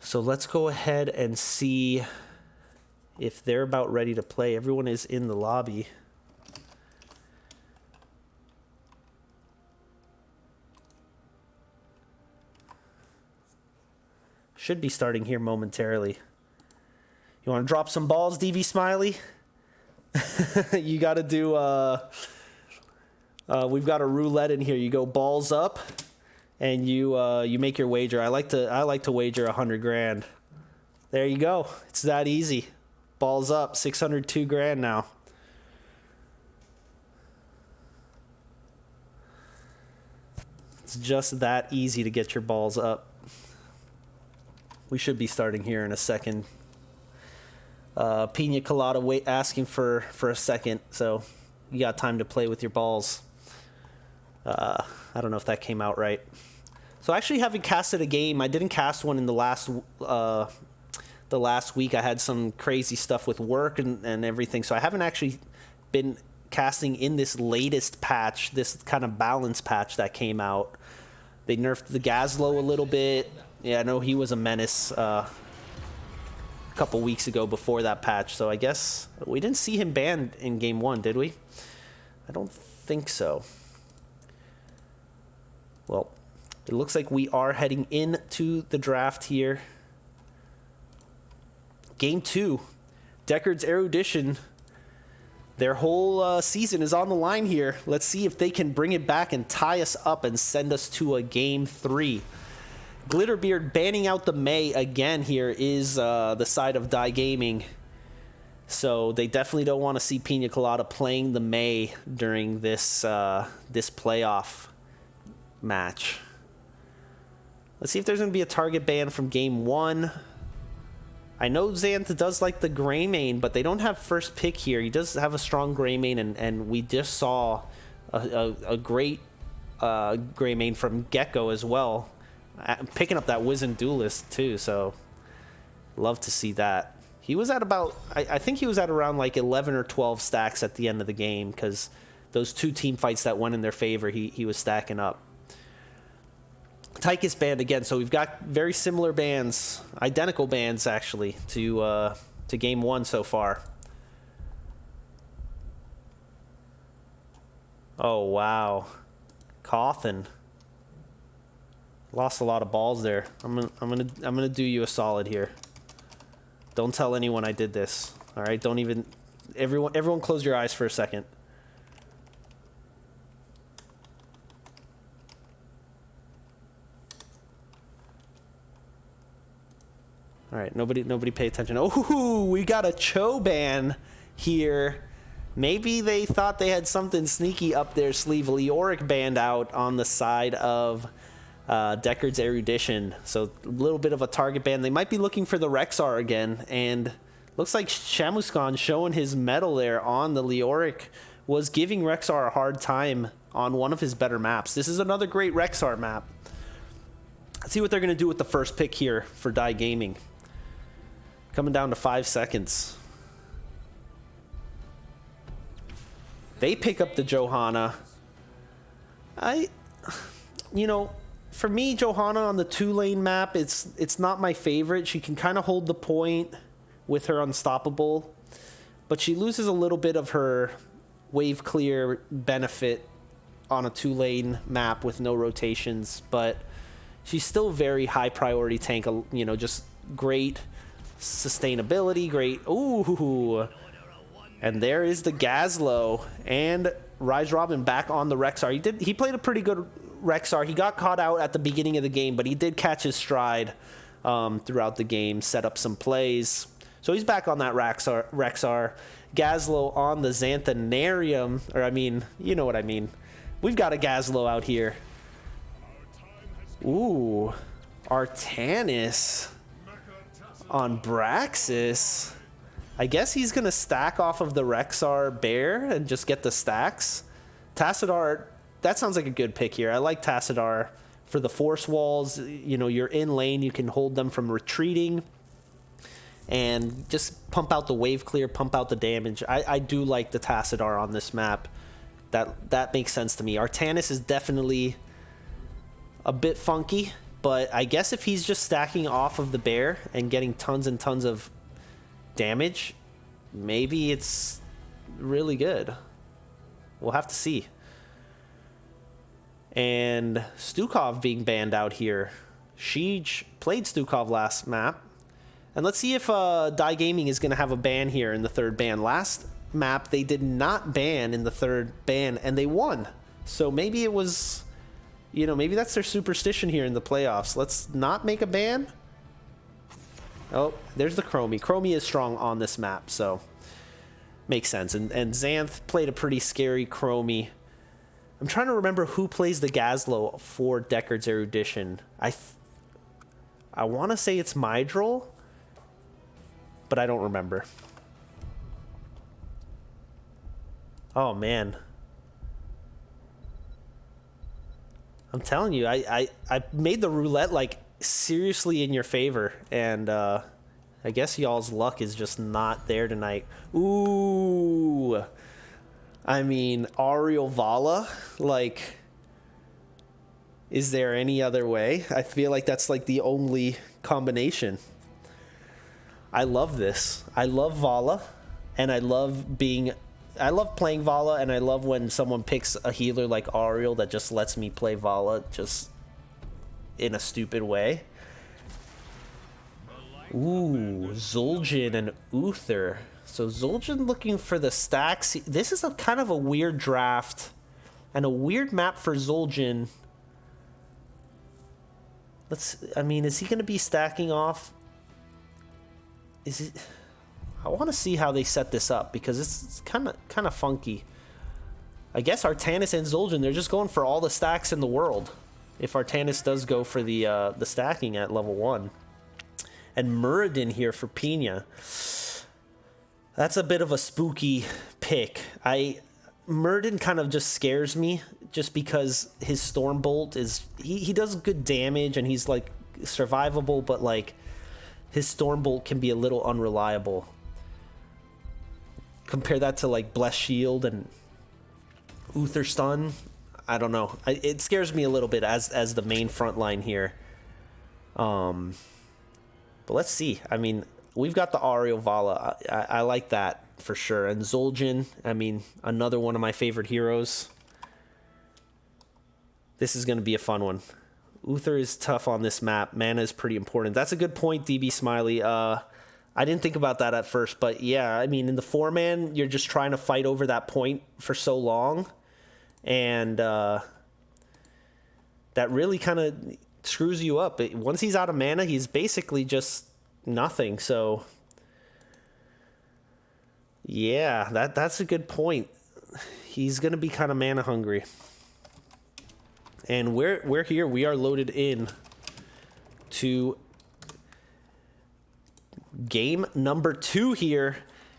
So let's go ahead and see if they're about ready to play. Everyone is in the lobby. Should be starting here momentarily. You want to drop some balls, DV Smiley? You got to do We've got a roulette in here. You go balls up, and you make your wager. I like to wager 100 grand. There you go. It's that easy. Balls up, 602 grand now. It's just that easy to get your balls up. We should be starting here in a second. Pina Colada asking for a second, so you got time to play with your balls. I don't know if that came out right. So I actually haven't casted a game. I didn't cast one in the last week. I had some crazy stuff with work and everything, so I haven't actually been casting in this latest patch, this kind of balance patch that came out. They nerfed the Gazlo a little bit. Yeah, I know he was a menace a couple weeks ago before that patch, so I guess we didn't see him banned in game 1, did we? I don't think so. Well, it looks like we are heading into the draft here. Game 2, Deckard's Erudition. Their whole season is on the line here. Let's see if they can bring it back and tie us up and send us to a game 3. Glitterbeard banning out the May again here is the side of Die Gaming. So they definitely don't want to see Pina Colada playing the May during this this playoff match. Let's see if there's going to be a target ban from game 1. I know Xantha does like the Greymane, but they don't have first pick here. He does have a strong Greymane, and we just saw a great Greymane from Gecko as well. Picking up that Wizened Duelist too, so love to see that. He was at about, I think he was at around like 11 or 12 stacks at the end of the game, because those 2 team fights that went in their favor, he was stacking up. Tychus banned again, so we've got very similar bans, identical bans actually, to game 1 so far. Oh wow, Cawthon lost a lot of balls there. I'm gonna do you a solid here. Don't tell anyone I did this. All right, don't even. Everyone, close your eyes for a second. All right, nobody pay attention. Oh, we got a Cho ban here. Maybe they thought they had something sneaky up their sleeve. Leoric banned out on the side of Deckard's Erudition. So a little bit of a target ban. They might be looking for the Rexar again. And looks like Shamuskan showing his mettle there on the Leoric was giving Rexar a hard time on one of his better maps. This is another great Rexar map. Let's see what they're going to do with the first pick here for Die Gaming. Coming down to 5 seconds. They pick up the Johanna. You know, for me, Johanna on the 2-lane map, it's not my favorite. She can kind of hold the point with her Unstoppable, but she loses a little bit of her wave clear benefit on a 2-lane map with no rotations, but she's still very high priority tank, you know, just great sustainability, great. Ooh, and there is the Gazlo and Rise Robin back on the Rexar. He played a pretty good Rexar. He got caught out at the beginning of the game, but he did catch his stride throughout the game, set up some plays. So he's back on that Rexar. Gazlo on the Xanthanarium, or I mean, you know what I mean. We've got a Gazlo out here. Ooh, Artanis on Braxis. I guess he's going to stack off of the Rexar Bear and just get the stacks. Tassadar, that sounds like a good pick here. I like Tassadar for the force walls. You know, you're in lane, you can hold them from retreating and just pump out the wave clear, pump out the damage. I do like the Tassadar on this map. That makes sense to me. Artanis is definitely a bit funky, but I guess if he's just stacking off of the bear and getting tons and tons of damage, maybe it's really good. We'll have to see. And Stukov being banned out here. Sheej played Stukov last map. And let's see if Die Gaming is going to have a ban here in the third ban. Last map, they did not ban in the third ban, and they won. So maybe it was, you know, maybe that's their superstition here in the playoffs. Let's not make a ban. Oh, there's the Chromie. Chromie is strong on this map, so makes sense. And Xanth played a pretty scary Chromie. I'm trying to remember who plays the Gazlo for Deckard's Erudition. I want to say it's Mydrall, but I don't remember. Oh, man. I'm telling you, I made the roulette, like, seriously in your favor, and I guess y'all's luck is just not there tonight. Ooh. I mean, Ariel Vala, like, is there any other way? I feel like that's like the only combination. I love this. I love Vala, and I love playing Vala, and I love when someone picks a healer like Ariel that just lets me play Vala just in a stupid way. Ooh, Zul'jin and Uther. So Zul'jin looking for the stacks. This is a kind of a weird draft and a weird map for Zul'jin. I mean, is he going to be stacking off? Is it? I want to see how they set this up because it's kind of funky. I guess Artanis and Zul'jin, they're just going for all the stacks in the world. If Artanis does go for the stacking at level 1. And Muradin here for Pina. That's a bit of a spooky pick. Muradin kind of just scares me just because his Stormbolt is... He does good damage and he's, like, survivable, but, like, his Stormbolt can be a little unreliable. Compare that to, like, Blessed Shield and Uther Stun. I don't know. It scares me a little bit as the main front line here. But let's see. I mean, we've got the Ariel Vala. I like that for sure. And Zul'jin, I mean, another one of my favorite heroes. This is going to be a fun one. Uther is tough on this map. Mana is pretty important. That's a good point, DB Smiley. I didn't think about that at first, but yeah, I mean, in the 4-man, you're just trying to fight over that point for so long. And that really kind of screws you up. Once he's out of mana, he's basically just nothing. So yeah, that's a good point. He's going to be kind of mana hungry. And we're here. We are loaded in to game number 2 here.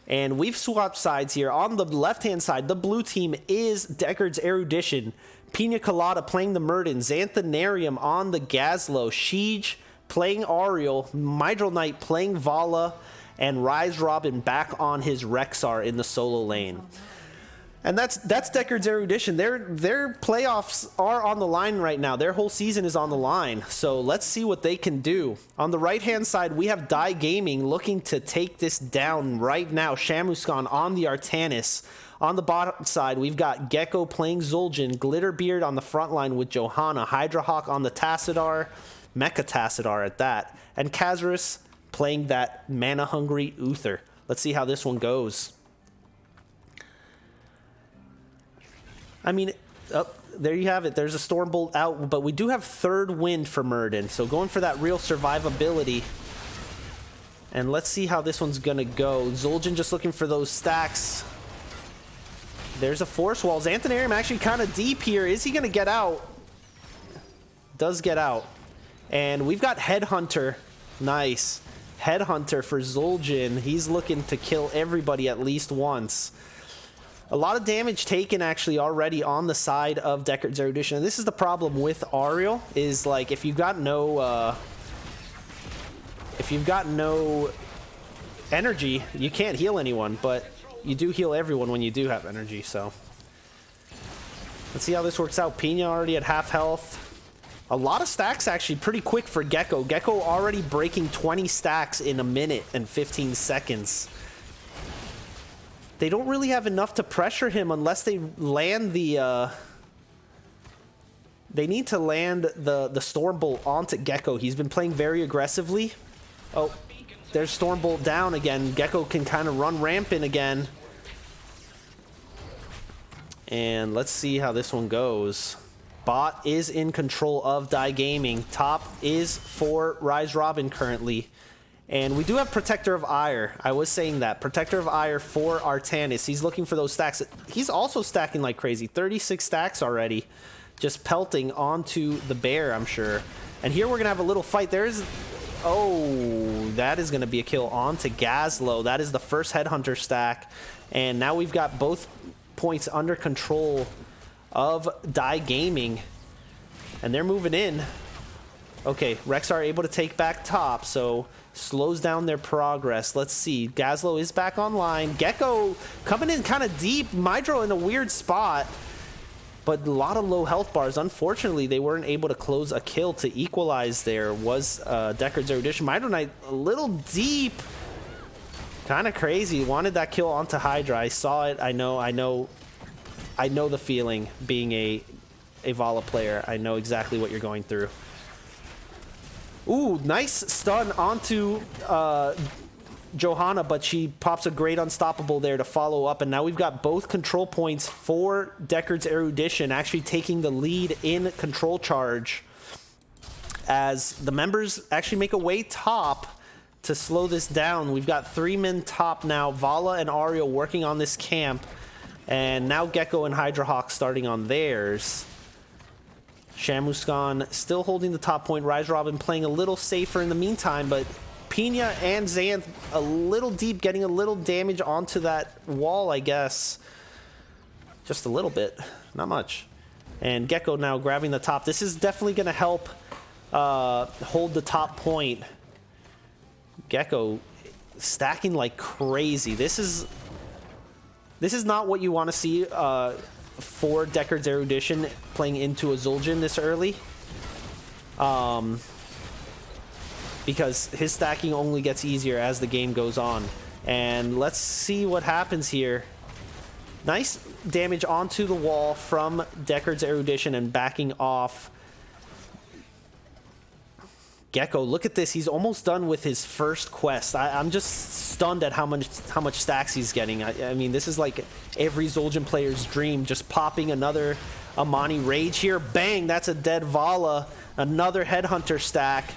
And we've swapped sides here. On the left-hand side, the blue team is Deckard's Erudition. Pina Colada playing the Muradin. Xanthanarium on the Gazlo. Sheej playing Ariel. Mydrall Knight playing Vala. And Rise Robin back on his Rexar in the solo lane. And that's Deckard's Erudition. Their playoffs are on the line right now. Their whole season is on the line. So let's see what they can do. On the right-hand side, we have Die Gaming looking to take this down right now. Shamuskan on the Artanis. On the bottom side, we've got Gecko playing Zul'jin. Glitterbeard on the front line with Johanna. Hydrahawk on the Tassadar. Mecha Tassadar at that. And Kazarus playing that mana-hungry Uther. Let's see how this one goes. I mean, there you have it. There's a Stormbolt out, but we do have third wind for Muradin. So going for that real survivability. And let's see how this one's going to go. Zul'jin just looking for those stacks. There's a Force Wall. Xanthanarium actually kind of deep here. Is he going to get out? Does get out. And we've got Headhunter. Nice. Headhunter for Zul'jin. He's looking to kill everybody at least once. A lot of damage taken actually already on the side of Deckard's Erudition. And this is the problem with Ariel, is like if you've got no energy, you can't heal anyone, but you do heal everyone when you do have energy. So let's see how this works out. Pina already at half health. A lot of stacks actually pretty quick for Gecko. Gecko already breaking 20 stacks in a minute and 15 seconds. They don't really have enough to pressure him unless they land the... They need to land the Stormbolt onto Gecko. He's been playing very aggressively. Oh, there's Stormbolt down again. Gecko can kind of run rampant again. And let's see how this one goes. Bot is in control of Die Gaming. Top is for Rise Robin currently. And we do have Protector of Ire. I was saying that. Protector of Ire for Artanis. He's looking for those stacks. He's also stacking like crazy. 36 stacks already. Just pelting onto the bear, I'm sure. And here we're going to have a little fight. There's... Oh, that is going to be a kill onto Gazlo. That is the first Headhunter stack. And now we've got both points under control of Die Gaming. And they're moving in. Okay, Rexar able to take back top, so slows down their progress. Let's see. Gazlo is back online. Gecko coming in kind of deep. Mydro in a weird spot. But a lot of low health bars. Unfortunately, they weren't able to close a kill to equalize there. Was Deckard's Erudition. Mydro Knight a little deep. Kind of crazy. Wanted that kill onto Hydra. I saw it. I know the feeling being a Vala player. I know exactly what you're going through. Ooh, nice stun onto Johanna, but she pops a great unstoppable there to follow up, and now we've got both control points for Deckard's Erudition actually taking the lead in control charge as the members actually make a way top to slow this down. We've got 3 men top now, Vala and Ariel working on this camp, and now Gecko and Hydrahawk starting on theirs. Shamuskan still holding the top point. Rise Robin playing a little safer in the meantime, but Pina and Xanth a little deep, getting a little damage onto that wall, I guess. Just a little bit, not much. And Gecko now grabbing the top. This is definitely going to help hold the top point. Gecko stacking like crazy. This is not what you want to see for Deckard's Erudition playing into a Zul'jin this early. Because his stacking only gets easier as the game goes on. And let's see what happens here. Nice damage onto the wall from Deckard's Erudition and backing off. Gecko, look at this. He's almost done with his first quest. I'm just stunned at how much stacks he's getting. I mean, this is like every Zul'jin player's dream. Just popping another Amani Rage here. Bang, that's a dead Vala. Another Headhunter stack.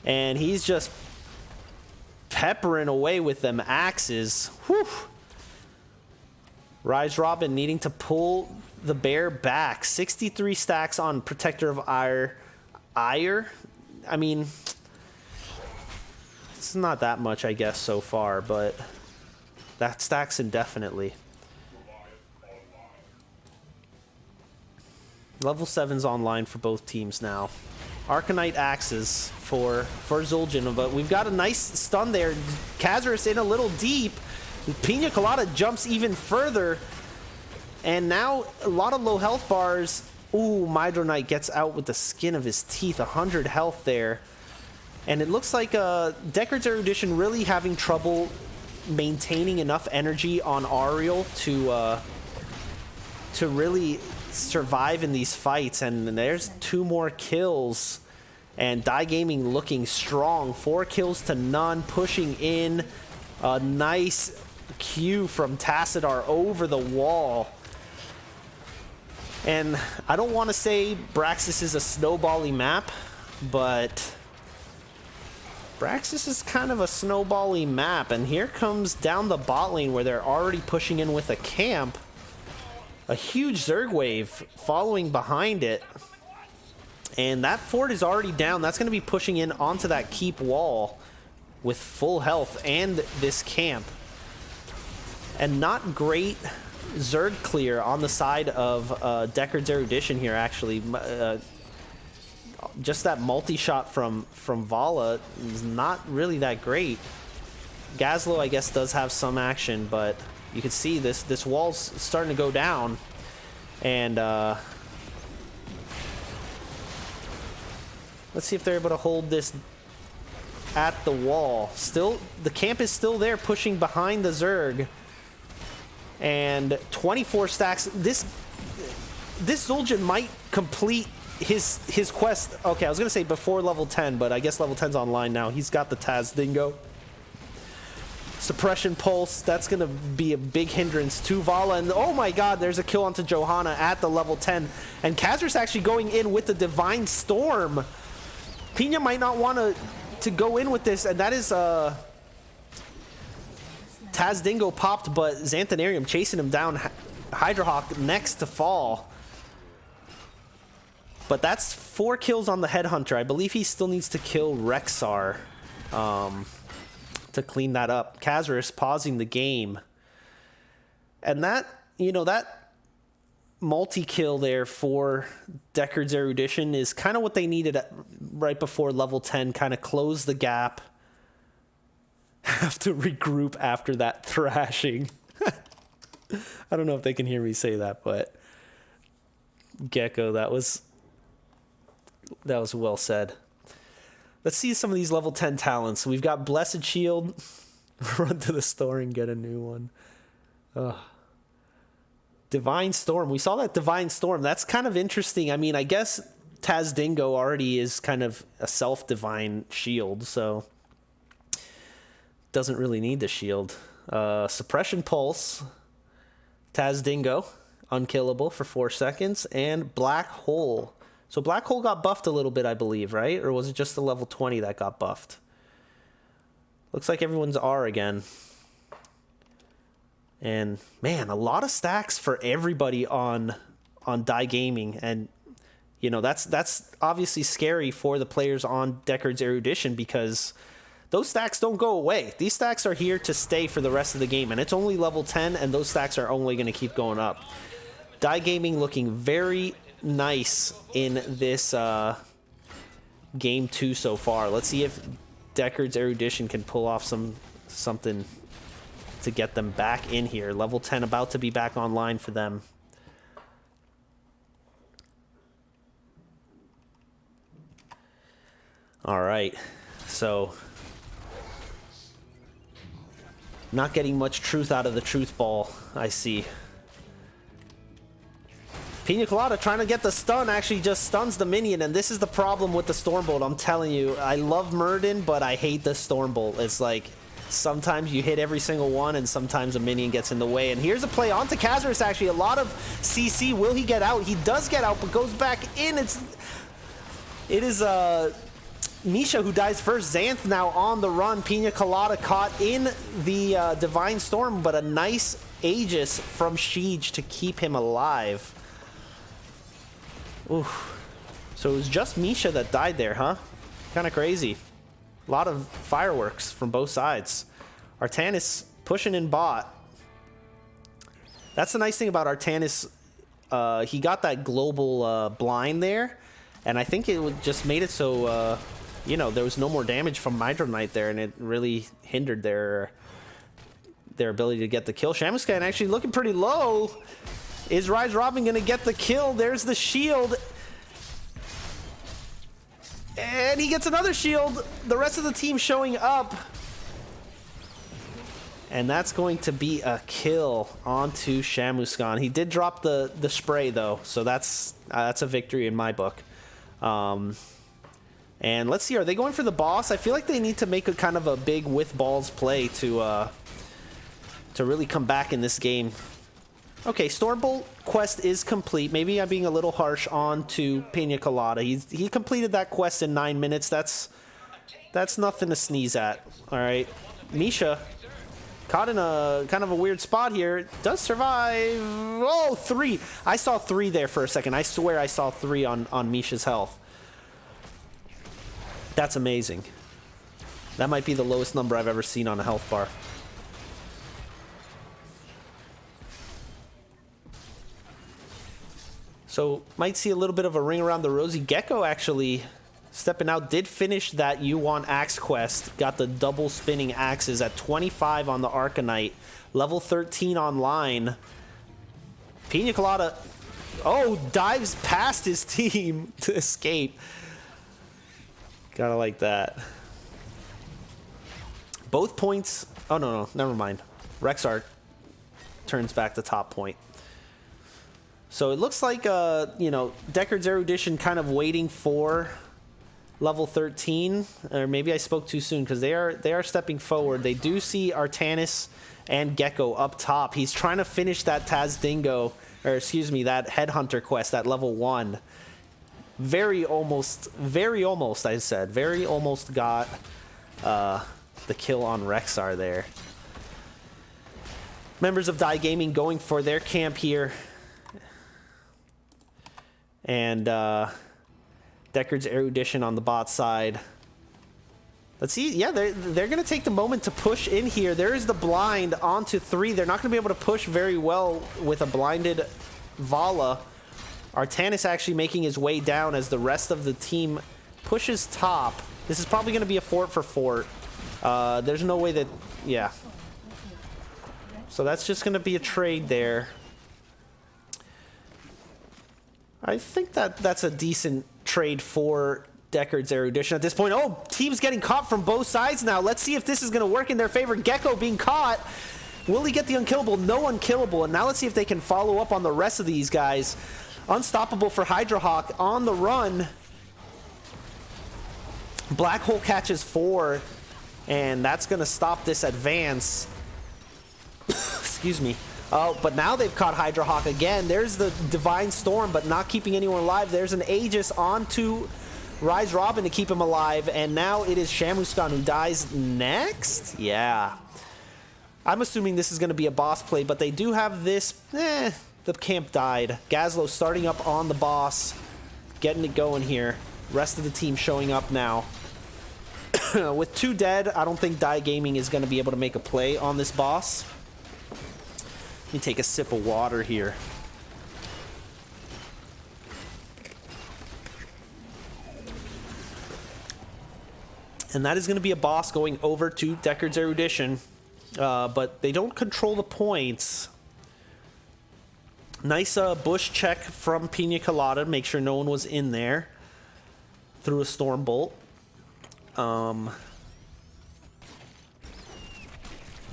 And he's just peppering away with them axes. Whew. Rise Robin needing to pull the bear back. 63 stacks on Protector of Ire. I mean, it's not that much, I guess, so far, but that stacks indefinitely. Level 7's online for both teams now. Arcanite axes for Zul'jin, but we've got a nice stun there. Kazarus in a little deep. Pina Colada jumps even further. And now a lot of low health bars. Ooh, Mydro Knight gets out with the skin of his teeth. 100 health there. And it looks like Deckard's Erudition really having trouble maintaining enough energy on Ariel to really survive in these fights. And there's 2 more kills. And Die Gaming looking strong. 4 kills to none, pushing in. A nice Q from Tassadar over the wall. And I don't want to say Braxis is a snowbally map, but Braxis is kind of a snowbally map. And here comes down the bot lane where they're already pushing in with a camp. A huge Zerg wave following behind it. And that fort is already down. That's going to be pushing in onto that keep wall with full health and this camp. And not great Zerg clear on the side of Deckard's Erudition here, actually. Just that multi-shot from Vala is not really that great. Gazlo, I guess, does have some action, but you can see this wall's starting to go down. And let's see if they're able to hold this at the wall. Still, the camp is still there, pushing behind the Zerg. And 24 stacks. This Zul'jin might complete his quest. Okay, I was gonna say before level 10, but I guess level 10's online now. He's got the Taz Dingo. Suppression Pulse, that's going to be a big hindrance to Vala. And oh my god, there's a kill onto Johanna at the level 10. And Kazris actually going in with the Divine Storm. Pina might not want to go in with this, and that is Taz Dingo popped, but Xanthanarium chasing him down. Hydrohawk next to fall. But that's 4 kills on the Headhunter. I believe he still needs to kill Rexar to clean that up. Kazris pausing the game. And that, you know, that multi-kill there for Deckard's Erudition is kind of what they needed right before level 10. Kind of close the gap. Have to regroup after that thrashing. I don't know if they can hear me say that, but Gecko, that was well said. Let's see some of these level 10 talents. We've got Blessed Shield. Run to the store and get a new one. Ugh. Divine Storm. We saw that Divine Storm. That's kind of interesting. I mean, I guess Taz Dingo already is kind of a self-divine shield, so doesn't really need the shield. Suppression Pulse. Taz Dingo. Unkillable for 4 seconds. And Black Hole. So Black Hole got buffed a little bit, I believe, right? Or was it just the level 20 that got buffed? Looks like everyone's R again. And, man, a lot of stacks for everybody on Die Gaming. And, you know, that's obviously scary for the players on Deckard's Erudition because those stacks don't go away. These stacks are here to stay for the rest of the game. And it's only level 10, and those stacks are only going to keep going up. Die Gaming looking very nice in this game 2 so far. Let's see if Deckard's Erudition can pull off something to get them back in here. Level 10 about to be back online for them. All right, so not getting much truth out of the truth ball, I see. Pina Colada trying to get the stun, actually just stuns the minion, and this is the problem with the Stormbolt. I'm telling you, I love Murden, but I hate the Stormbolt. It's like sometimes you hit every single one, and sometimes a minion gets in the way. And here's a play onto Kazris, actually. A lot of CC. Will he get out? He does get out, but goes back in. It is Misha who dies first. Xanth now on the run. Pina Colada caught in the Divine Storm, but a nice Aegis from Sheej to keep him alive. Oof. So it was just Misha that died there, huh? Kind of crazy. A lot of fireworks from both sides. Artanis pushing in bot. That's the nice thing about Artanis. He got that global blind there, and I think it just made it so, you know, there was no more damage from Hydro Knight there, and it really hindered their ability to get the kill. Shamuscan actually looking pretty low. Is Rise Robin going to get the kill? There's the shield. And he gets another shield. The rest of the team showing up. And that's going to be a kill onto Shamuscan. He did drop the spray, though. So that's a victory in my book. And let's see. Are they going for the boss? I feel like they need to make a kind of a big with balls play to really come back in this game. Okay, Stormbolt quest is complete. Maybe I'm being a little harsh on to Pina Colada. He completed that quest in 9 minutes. That's nothing to sneeze at. All right, Misha caught in a kind of a weird spot here. Does survive. Oh, 3. I saw 3 there for a second. I swear I saw 3 on Misha's health. That's amazing. That might be the lowest number I've ever seen on a health bar. So, might see a little bit of a ring around the rosy. Gecko actually stepping out. Did finish that You Want Axe quest. Got the double spinning axes at 25 on the Arcanite. Level 13 online. Pina Colada, oh, dives past his team to escape. Gotta like that. Both points. Oh, no, never mind. Rexar turns back the top point. So it looks like, you know, Deckard's Erudition kind of waiting for level 13, or maybe I spoke too soon, because they are stepping forward. They do see Artanis and Gecko up top. He's trying to finish that Taz Dingo, or excuse me, that Headhunter quest, that level 1. Very almost, I said. Very almost got the kill on Rexar there. Members of Die Gaming going for their camp here. And Deckard's Erudition on the bot side. Let's see. Yeah, they're going to take the moment to push in here. There is the blind onto 3. They're not going to be able to push very well with a blinded Vala. Artanis actually making his way down as the rest of the team pushes top. This is probably going to be a fort for fort. There's no way that... Yeah. So that's just going to be a trade there. I think that's a decent trade for Deckard's Erudition at this point. Oh, team's getting caught from both sides now. Let's see if this is going to work in their favor. Gecko being caught. Will he get the unkillable? No unkillable. And now let's see if they can follow up on the rest of these guys. Unstoppable for Hydra on the run. Black Hole catches 4. And that's going to stop this advance. Excuse me. Oh, but now they've caught Hydra again. There's the Divine Storm, but not keeping anyone alive. There's an Aegis onto Rise Robin to keep him alive. And now it is Shamuskan who dies next? Yeah. I'm assuming this is going to be a boss play, but they do have this. The camp died. Gazlo starting up on the boss. Getting it going here. Rest of the team showing up now. With 2 dead, I don't think Die Gaming is going to be able to make a play on this boss. Let me take a sip of water here. And that is going to be a boss going over to Deckard's Erudition. But they don't control the points. Nice bush check from Pina Colada. Make sure no one was in there. Through a Storm Bolt.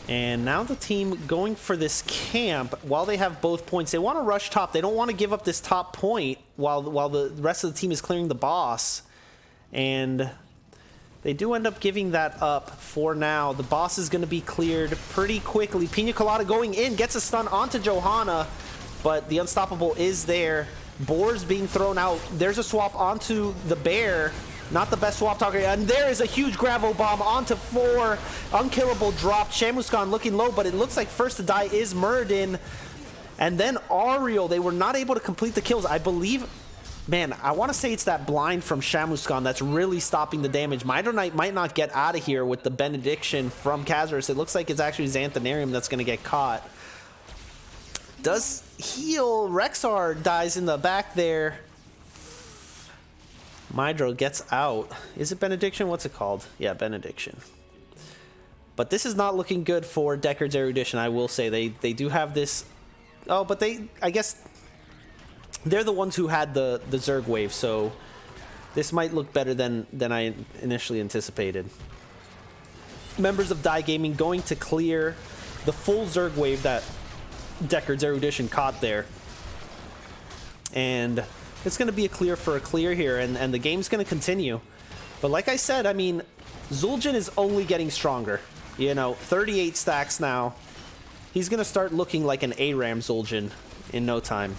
And now the team going for this camp. While they have both points, they want to rush top. They don't want to give up this top point while the rest of the team is clearing the boss. And they do end up giving that up for now. The boss is going to be cleared pretty quickly. Pina Colada going in, gets a stun onto Johanna, but the Unstoppable is there. Boar's being thrown out. There's a swap onto the Bear. Not the best swap talker. And there is a huge gravel bomb onto 4. Unkillable dropped. Shamuskan looking low, but it looks like first to die is Muradin. And then Ariel. They were not able to complete the kills. I believe... Man, I want to say it's that blind from Shamuskan that's really stopping the damage. Mitre Knight might not get out of here with the Benediction from Kazarus. It looks like it's actually Xanthanarium that's going to get caught. Does heal. Rexar dies in the back there. Mydro gets out. Is it Benediction? What's it called? Yeah, Benediction. But this is not looking good for Deckard's Erudition, I will say. They do have this... Oh, but I guess... They're the ones who had the Zerg wave, so... This might look better than I initially anticipated. Members of Die Gaming going to clear the full Zerg wave that Deckard's Erudition caught there. And... It's going to be a clear for a clear here, and the game's going to continue. But like I said, I mean, Zul'jin is only getting stronger. You know, 38 stacks now. He's going to start looking like an ARAM Zul'jin in no time.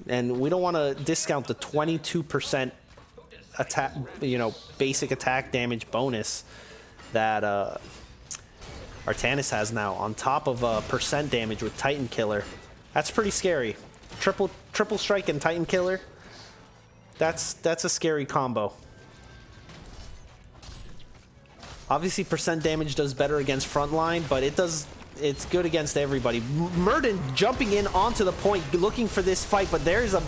And we don't want to discount the 22% attack, you know, basic attack damage bonus that Artanis has now, on top of percent damage with Titan Killer. That's pretty scary. Triple strike and Titan Killer. That's a scary combo. Obviously, percent damage does better against frontline, but it's good against everybody. Muradin jumping in onto the point, looking for this fight, but there's a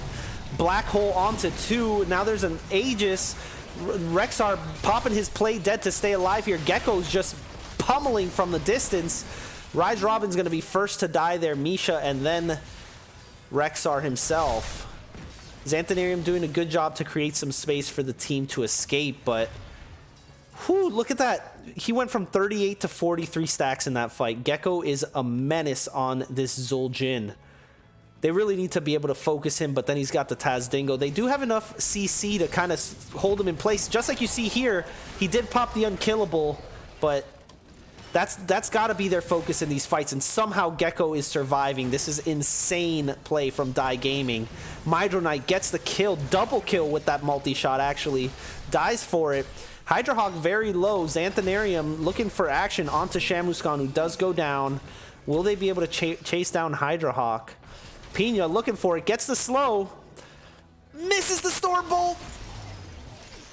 black hole onto 2. Now there's an Aegis. Rexar popping his play dead to stay alive here. Gecko's just pummeling from the distance. Rise Robin's going to be first to die there. Misha, and then Rexar himself. Xanthanarium doing a good job to create some space for the team to escape, but whew, look at that. He went from 38 to 43 stacks in that fight. Gecko is a menace on this Zul'jin. They really need to be able to focus him, but then he's got the Taz Dingo. They do have enough CC to kind of hold him in place. Just like you see here, he did pop the unkillable, but that's got to be their focus in these fights, and somehow Gecko is surviving. This is insane play from Die Gaming. Hydro Knight gets the kill, double kill with that multi-shot actually, dies for it. Hydra very low. Xanthanarium looking for action onto Shamuskan, who does go down. Will they be able to chase down Hydra Pina looking for it, gets the slow, misses the Storm Bolt.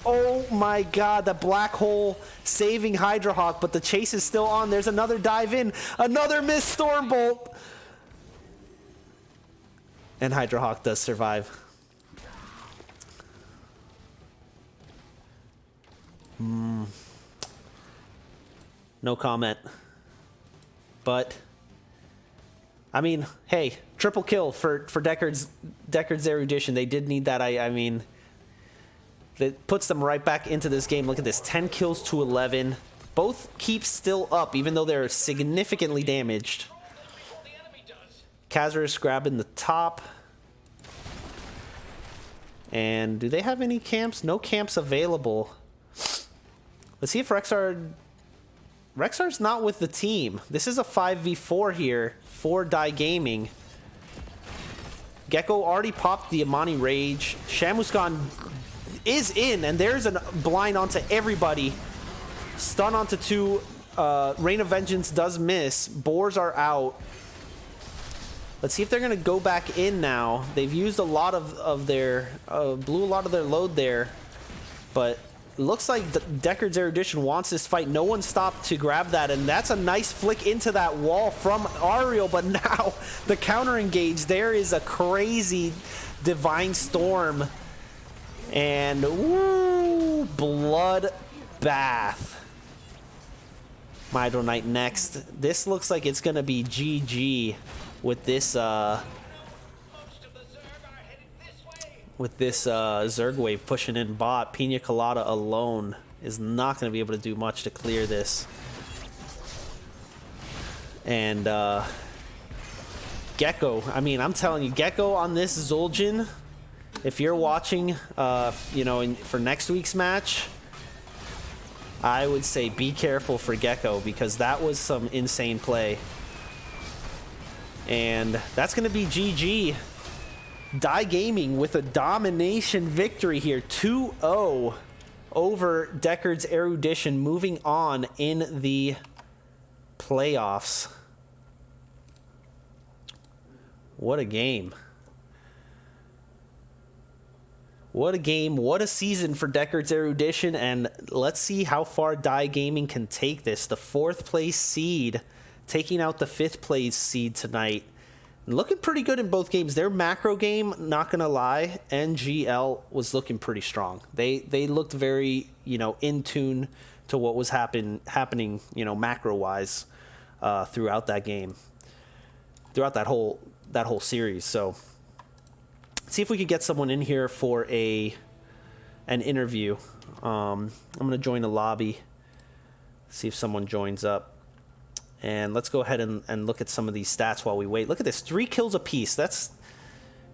Oh my god, the black hole saving Hydra but the chase is still on. There's another dive in, another missed Storm Bolt. And Hydra does survive. No comment. But I mean, hey, triple kill for Deckard's Erudition. They did need that. I mean, it puts them right back into this game. Look at this, 10 kills to 11. Both keep still up, even though they're significantly damaged. Kazarus grabbing the top. And do they have any camps? No camps available. Let's see if Rexar's not with the team. This is a 5v4 here for Die Gaming. Gecko already popped the Amani Rage. Shamuskan is in, and there's a blind onto everybody. Stun onto 2. Rain of Vengeance does miss. Boars are out. Let's see if they're going to go back in now. They've used a lot of their... blew a lot of their load there. But it looks like Deckard's Erudition wants this fight. No one stopped to grab that, and that's a nice flick into that wall from Ariel, but now the counter engage. There is a crazy Divine Storm, and woo, blood bath. Hydro Knight next. This looks like it's gonna be GG with this Zerg wave pushing in bot. Pina Colada alone is not going to be able to do much to clear this. And Gecko, I mean, I'm telling you, Gecko on this Zul'jin, if you're watching, you know, for next week's match, I would say be careful for Gecko, because that was some insane play. And that's going to be GG. Die Gaming with a domination victory here, 2-0 over Deckard's Erudition, moving on in the playoffs. What a game. What a game, what a season for Deckard's Erudition, and let's see how far Die Gaming can take this. The 4th place seed taking out the 5th place seed tonight. Looking pretty good in both games. Their macro game, not gonna lie, NGL was looking pretty strong. They looked very, you know, in tune to what was happening, you know, macro wise, throughout that game, throughout that whole series. So see if we could get someone in here for an interview. I'm gonna join the lobby, see if someone joins up. And let's go ahead and look at some of these stats while we wait. Look at this, 3 kills apiece. That's,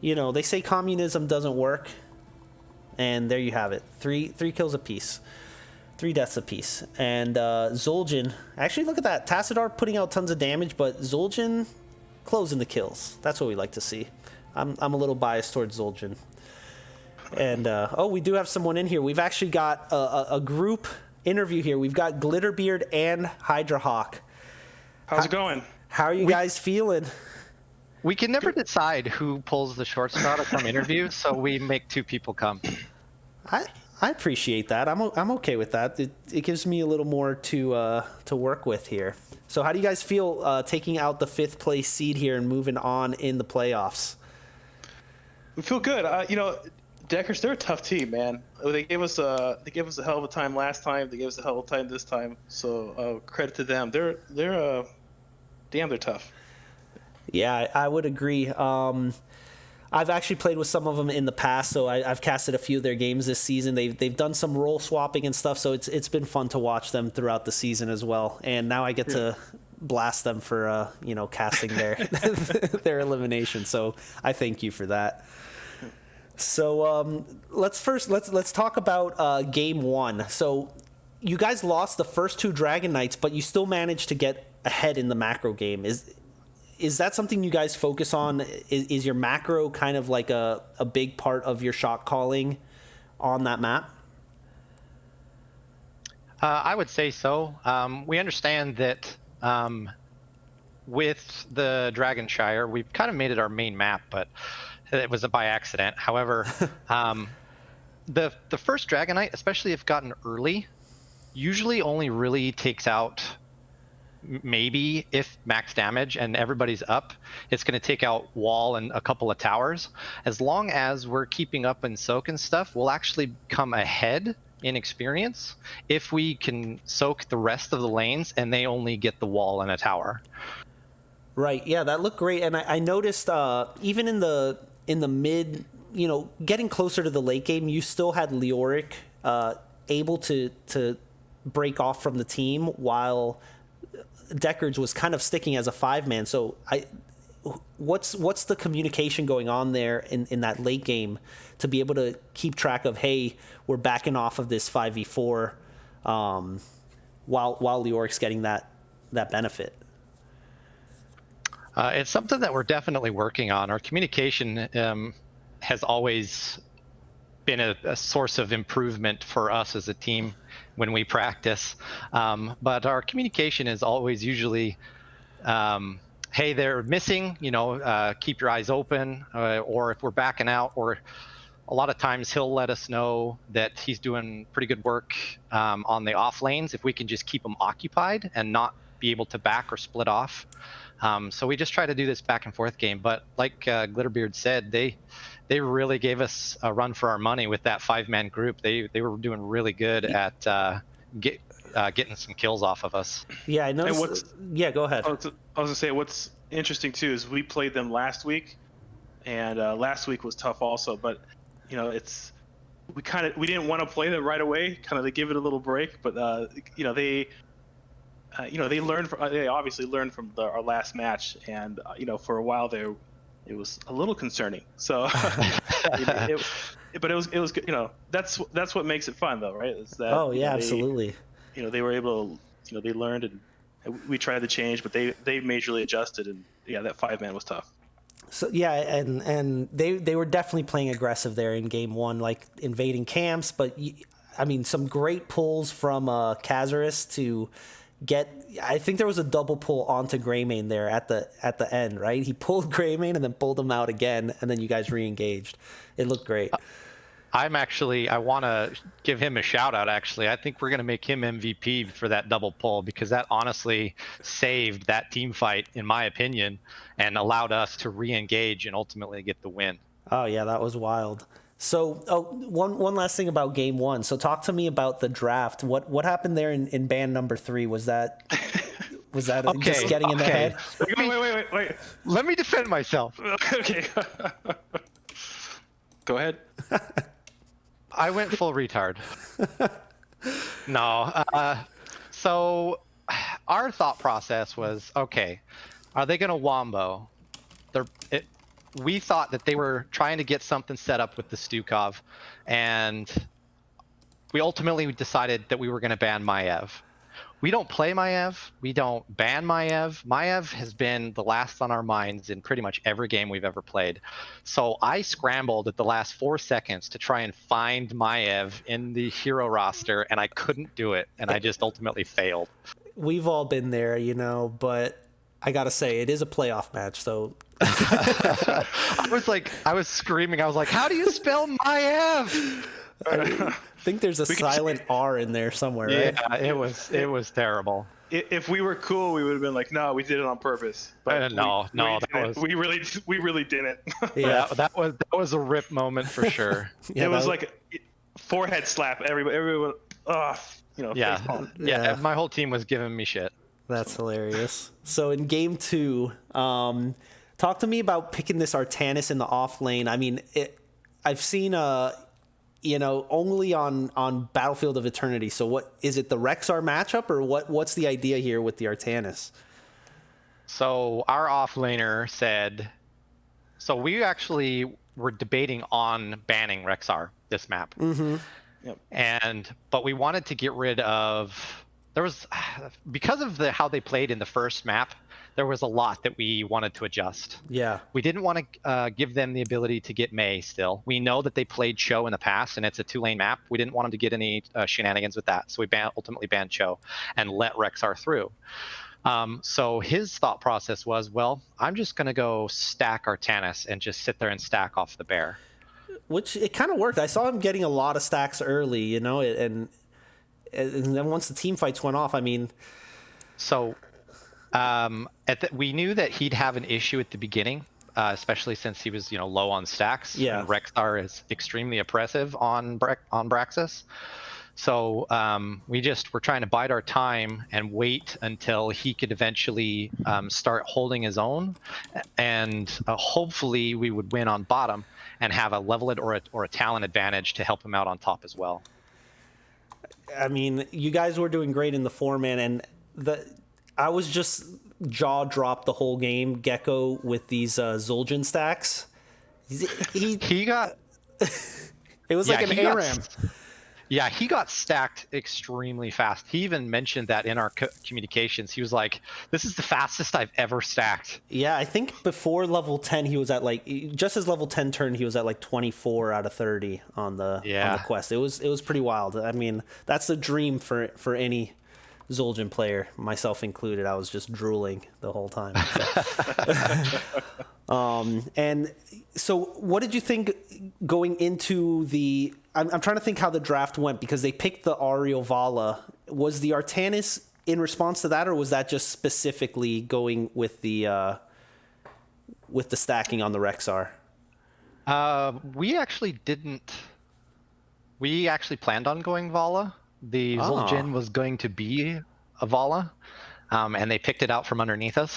you know, they say communism doesn't work. And there you have it, 3 kills apiece. 3 deaths apiece. And Zul'jin, actually look at that. Tassadar putting out tons of damage, but Zul'jin closing the kills. That's what we like to see. I'm a little biased towards Zul'jin. And, oh, we do have someone in here. We've actually got a group interview here. We've got Glitterbeard and Hydra How's it going? How are you guys feeling? We can never decide who pulls the short straw to come interview, so we make 2 people come. I appreciate that. I'm okay with that. It gives me a little more to work with here. So how do you guys feel taking out the 5th place seed here and moving on in the playoffs? We feel good. You know, Deckers, they're a tough team, man. They gave us a hell of a time last time. They gave us a hell of a time this time. So credit to them. They're tough. Yeah, I would agree. I've actually played with some of them in the past, so I've casted a few of their games this season. They've done some role swapping and stuff, so it's been fun to watch them throughout the season as well. And now I get to blast them for casting their their elimination. So I thank you for that. So let's talk about game one. So you guys lost the first two Dragon Knights, but you still managed to get ahead in the macro game. Is that something you guys focus on? Is your macro kind of like a big part of your shot calling on that map? I would say so. We understand that with the Dragonshire, we've kind of made it our main map, but it was by accident. However, the first Dragon Knight, especially if gotten early, usually only really takes out maybe if max damage and everybody's up, it's going to take out wall and a couple of towers. As long as we're keeping up in soak and stuff, we'll actually come ahead in experience if we can soak the rest of the lanes and they only get the wall and a tower. Right. Yeah, that looked great. And I noticed even in the mid, getting closer to the late game, you still had Leoric able to break off from the team while Deckard's was kind of sticking as a 5-man. So what's the communication going on there in that late game to be able to keep track of, hey, we're backing off of this 5v4 while Leoric's getting that benefit? It's something that we're definitely working on. Our communication has always been a source of improvement for us as a team when we practice. But our communication is always usually, hey, they're missing, keep your eyes open, or if we're backing out, or a lot of times he'll let us know that he's doing pretty good work on the off lanes if we can just keep them occupied and not be able to back or split off. So we just try to do this back and forth game. But like Glitterbeard said, they really gave us a run for our money with that 5-man group. They were doing really good at getting some kills off of us. Yeah, I noticed. Yeah, go ahead. I was gonna say what's interesting too is we played them last week, and last week was tough also. But we didn't want to play them right away. Kind of to give it a little break. But they obviously learned from our last match, and for a while there, it was a little concerning. So, but it was good. That's what makes it fun, though, right? Is that, absolutely. They were able to, they learned, and we tried to change, but they majorly adjusted, and that 5-man was tough. So and they were definitely playing aggressive there in game one, like invading camps. But some great pulls from Kazaris to get. I think there was a double pull onto Greymane there at the end, right? He pulled Greymane and then pulled him out again, and then you guys re-engaged. It looked great. I want to give him a shout out, actually. I think we're going to make him MVP for that double pull, because that honestly saved that team fight, in my opinion, and allowed us to re-engage and ultimately get the win. Oh, yeah, that was wild. So one last thing about game one. So talk to me about the draft. What happened there in band number 3? Was that okay, just getting in the head? Wait. Let me defend myself. Okay. Go ahead. I went full retard. No. So our thought process was, okay, are they going to wombo? We thought that they were trying to get something set up with the Stukov, and we ultimately decided that we were going to ban Maiev. We don't play Maiev. We don't ban Maiev. Maiev has been the last on our minds in pretty much every game we've ever played. So I scrambled at the last 4 seconds to try and find Maiev in the hero roster, and I couldn't do it, and I just ultimately failed. We've all been there, but I got to say, it is a playoff match, so... I was screaming. I was like, how do you spell Maiev? I think there's a silent R in there somewhere, right? Yeah, it was terrible. If we were cool, we would have been like, no, we did it on purpose. But we really didn't. Yeah, that was a rip moment for sure. Yeah, it was like a forehead slap. Everyone, yeah. My whole team was giving me shit. That's hilarious. So in game 2, talk to me about picking this Artanis in the off lane. I've seen only on Battlefield of Eternity. So what is it, the Rexar matchup, or what's the idea here with the Artanis? So our offlaner said, so we actually were debating on banning Rexar this map. Yep. But we wanted to get rid of, because of how they played in the first map, there was a lot that we wanted to adjust. Yeah. We didn't want to give them the ability to get Mei still. We know that they played Cho in the past, and it's a 2-lane map. We didn't want them to get any shenanigans with that, so we ultimately banned Cho and let Rexar through. So his thought process was, well, I'm just going to go stack Artanis and just sit there and stack off the bear. Which it kind of worked. I saw him getting a lot of stacks early, you know, and then once the team fights went off, I mean... So we knew that he'd have an issue at the beginning, especially since he was, low on stacks. Yeah. And Rexar is extremely oppressive on Braxis. So we're trying to bide our time and wait until he could eventually start holding his own, and hopefully we would win on bottom and have a level it or a talent advantage to help him out on top as well. I mean, you guys were doing great in the 4-man, and I was just jaw dropped the whole game. Gecko with these Zul'jin stacks. He got. It was like an ARAM. Yeah, he got stacked extremely fast. He even mentioned that in our communications. He was like, "This is the fastest I've ever stacked." Yeah, I think before level 10, he was at just his level 10 turn, he was at 24 out of 30 on the quest. It was pretty wild. I mean, that's the dream for any Zul'jin player, myself included. I was just drooling the whole time. So. And so what did you think going into the... I'm trying to think how the draft went, because they picked the Ariel Vala. Was the Artanis in response to that, or was that just specifically going with the stacking on the Rexar? We actually didn't. We actually planned on going Vala. The Zul'jin was going to be a Vala, and they picked it out from underneath us.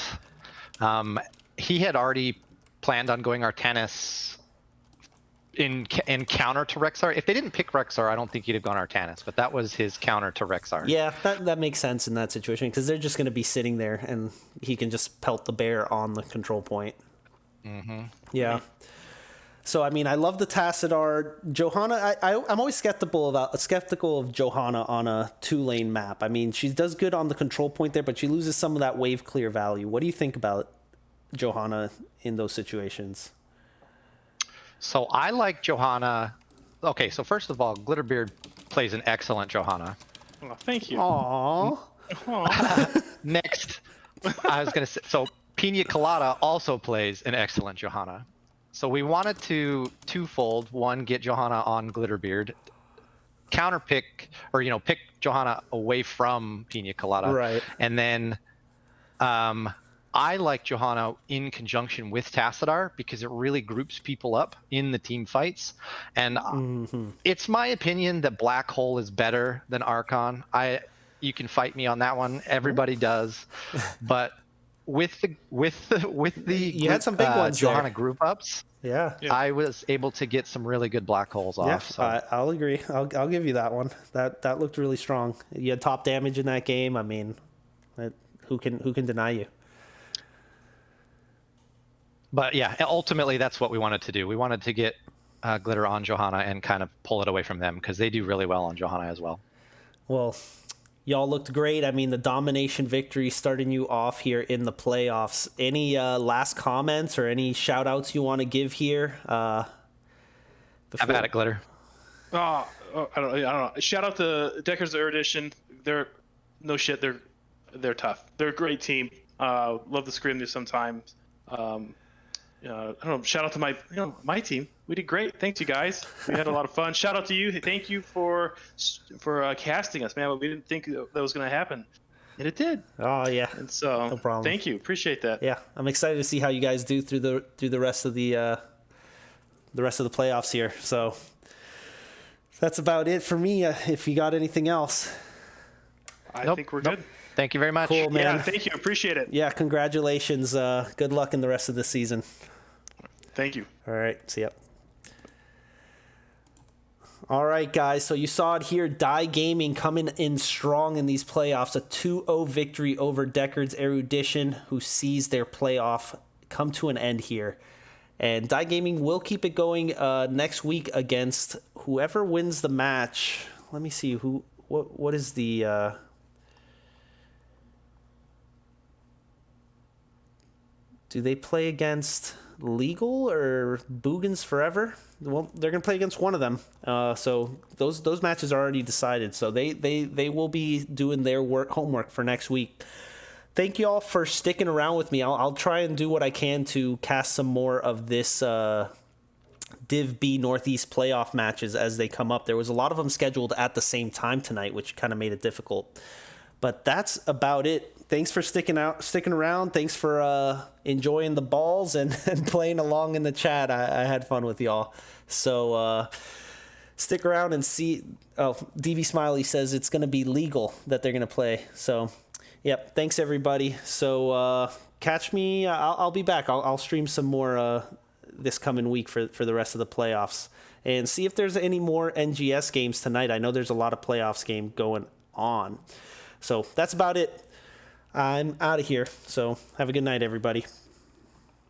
He had already planned on going Artanis in counter to Rexar. If they didn't pick Rexar, I don't think he'd have gone Artanis, but that was his counter to Rexar. Yeah, that makes sense in that situation, because they're just going to be sitting there and he can just pelt the bear on the control point. Mm-hmm. Yeah. So, I mean, I love the Tassadar. Johanna, I'm always skeptical of Johanna on a 2-lane map. I mean, she does good on the control point there, but she loses some of that wave clear value. What do you think about Johanna in those situations? So I like Johanna. Okay, so first of all, Glitterbeard plays an excellent Johanna. Oh, thank you. Aww. Next, I was going to say, so Pina Colada also plays an excellent Johanna. So we wanted to twofold. One, get Johanna on Glitterbeard, counterpick, or pick Johanna away from Pina Colada. Right. And then I like Johanna in conjunction with Tassadar, because it really groups people up in the team fights. And it's my opinion that Black Hole is better than Archon. You can fight me on that one. Everybody does. But with the You had some big ones Johanna there. Group ups, Yeah. I was able to get some really good Black Holes off. Yeah, So. I'll agree. I'll give you that one. That looked really strong. You had top damage in that game. I mean, who can deny you? But yeah, ultimately that's what we wanted to do. We wanted to get Glitter on Johanna and kind of pull it away from them, because they do really well on Johanna as well. Well, y'all looked great. I mean, the domination victory starting you off here in the playoffs. Any last comments or any shout outs you want to give here? Have at it, Glitter. I don't know. Shout out to Deckard's Erudition. They're they're tough. They're a great team. Love to scream this sometimes. I don't know. Shout out to my team. We did great. Thanks, you guys. We had a lot of fun. Shout out to you. Thank you for casting us, man. We didn't think that was going to happen, and it did. Oh yeah. And so, no problem. Thank you. Appreciate that. Yeah, I'm excited to see how you guys do through the rest of the playoffs here. So that's about it for me. If you got anything else, I think we're good. Thank you very much. Cool, man. Yeah, thank you. Appreciate it. Yeah, congratulations. Good luck in the rest of the season. Thank you. All right, see ya. All right, guys. So you saw it here. Die Gaming coming in strong in these playoffs. A 2-0 victory over Deckard's Erudition, who sees their playoff come to an end here. And Die Gaming will keep it going next week against whoever wins the match. Let me see what is the do they play against Legal or Boogans Forever? Well, they're gonna play against one of them. So those matches are already decided. So they will be doing their homework for next week. Thank you all for sticking around with me. I'll try and do what I can to cast some more of this Div B Northeast playoff matches as they come up. There was a lot of them scheduled at the same time tonight, which kind of made it difficult. But that's about it. Thanks for sticking around. Thanks for enjoying the balls and playing along in the chat. I had fun with y'all. So stick around and see. Oh, DV Smiley says it's going to be Legal that they're going to play. So, yep. Thanks, everybody. So catch me. I'll be back. I'll stream some more this coming week for the rest of the playoffs. And see if there's any more NGS games tonight. I know there's a lot of playoffs game going on. So that's about it. I'm out of here. So have a good night, everybody.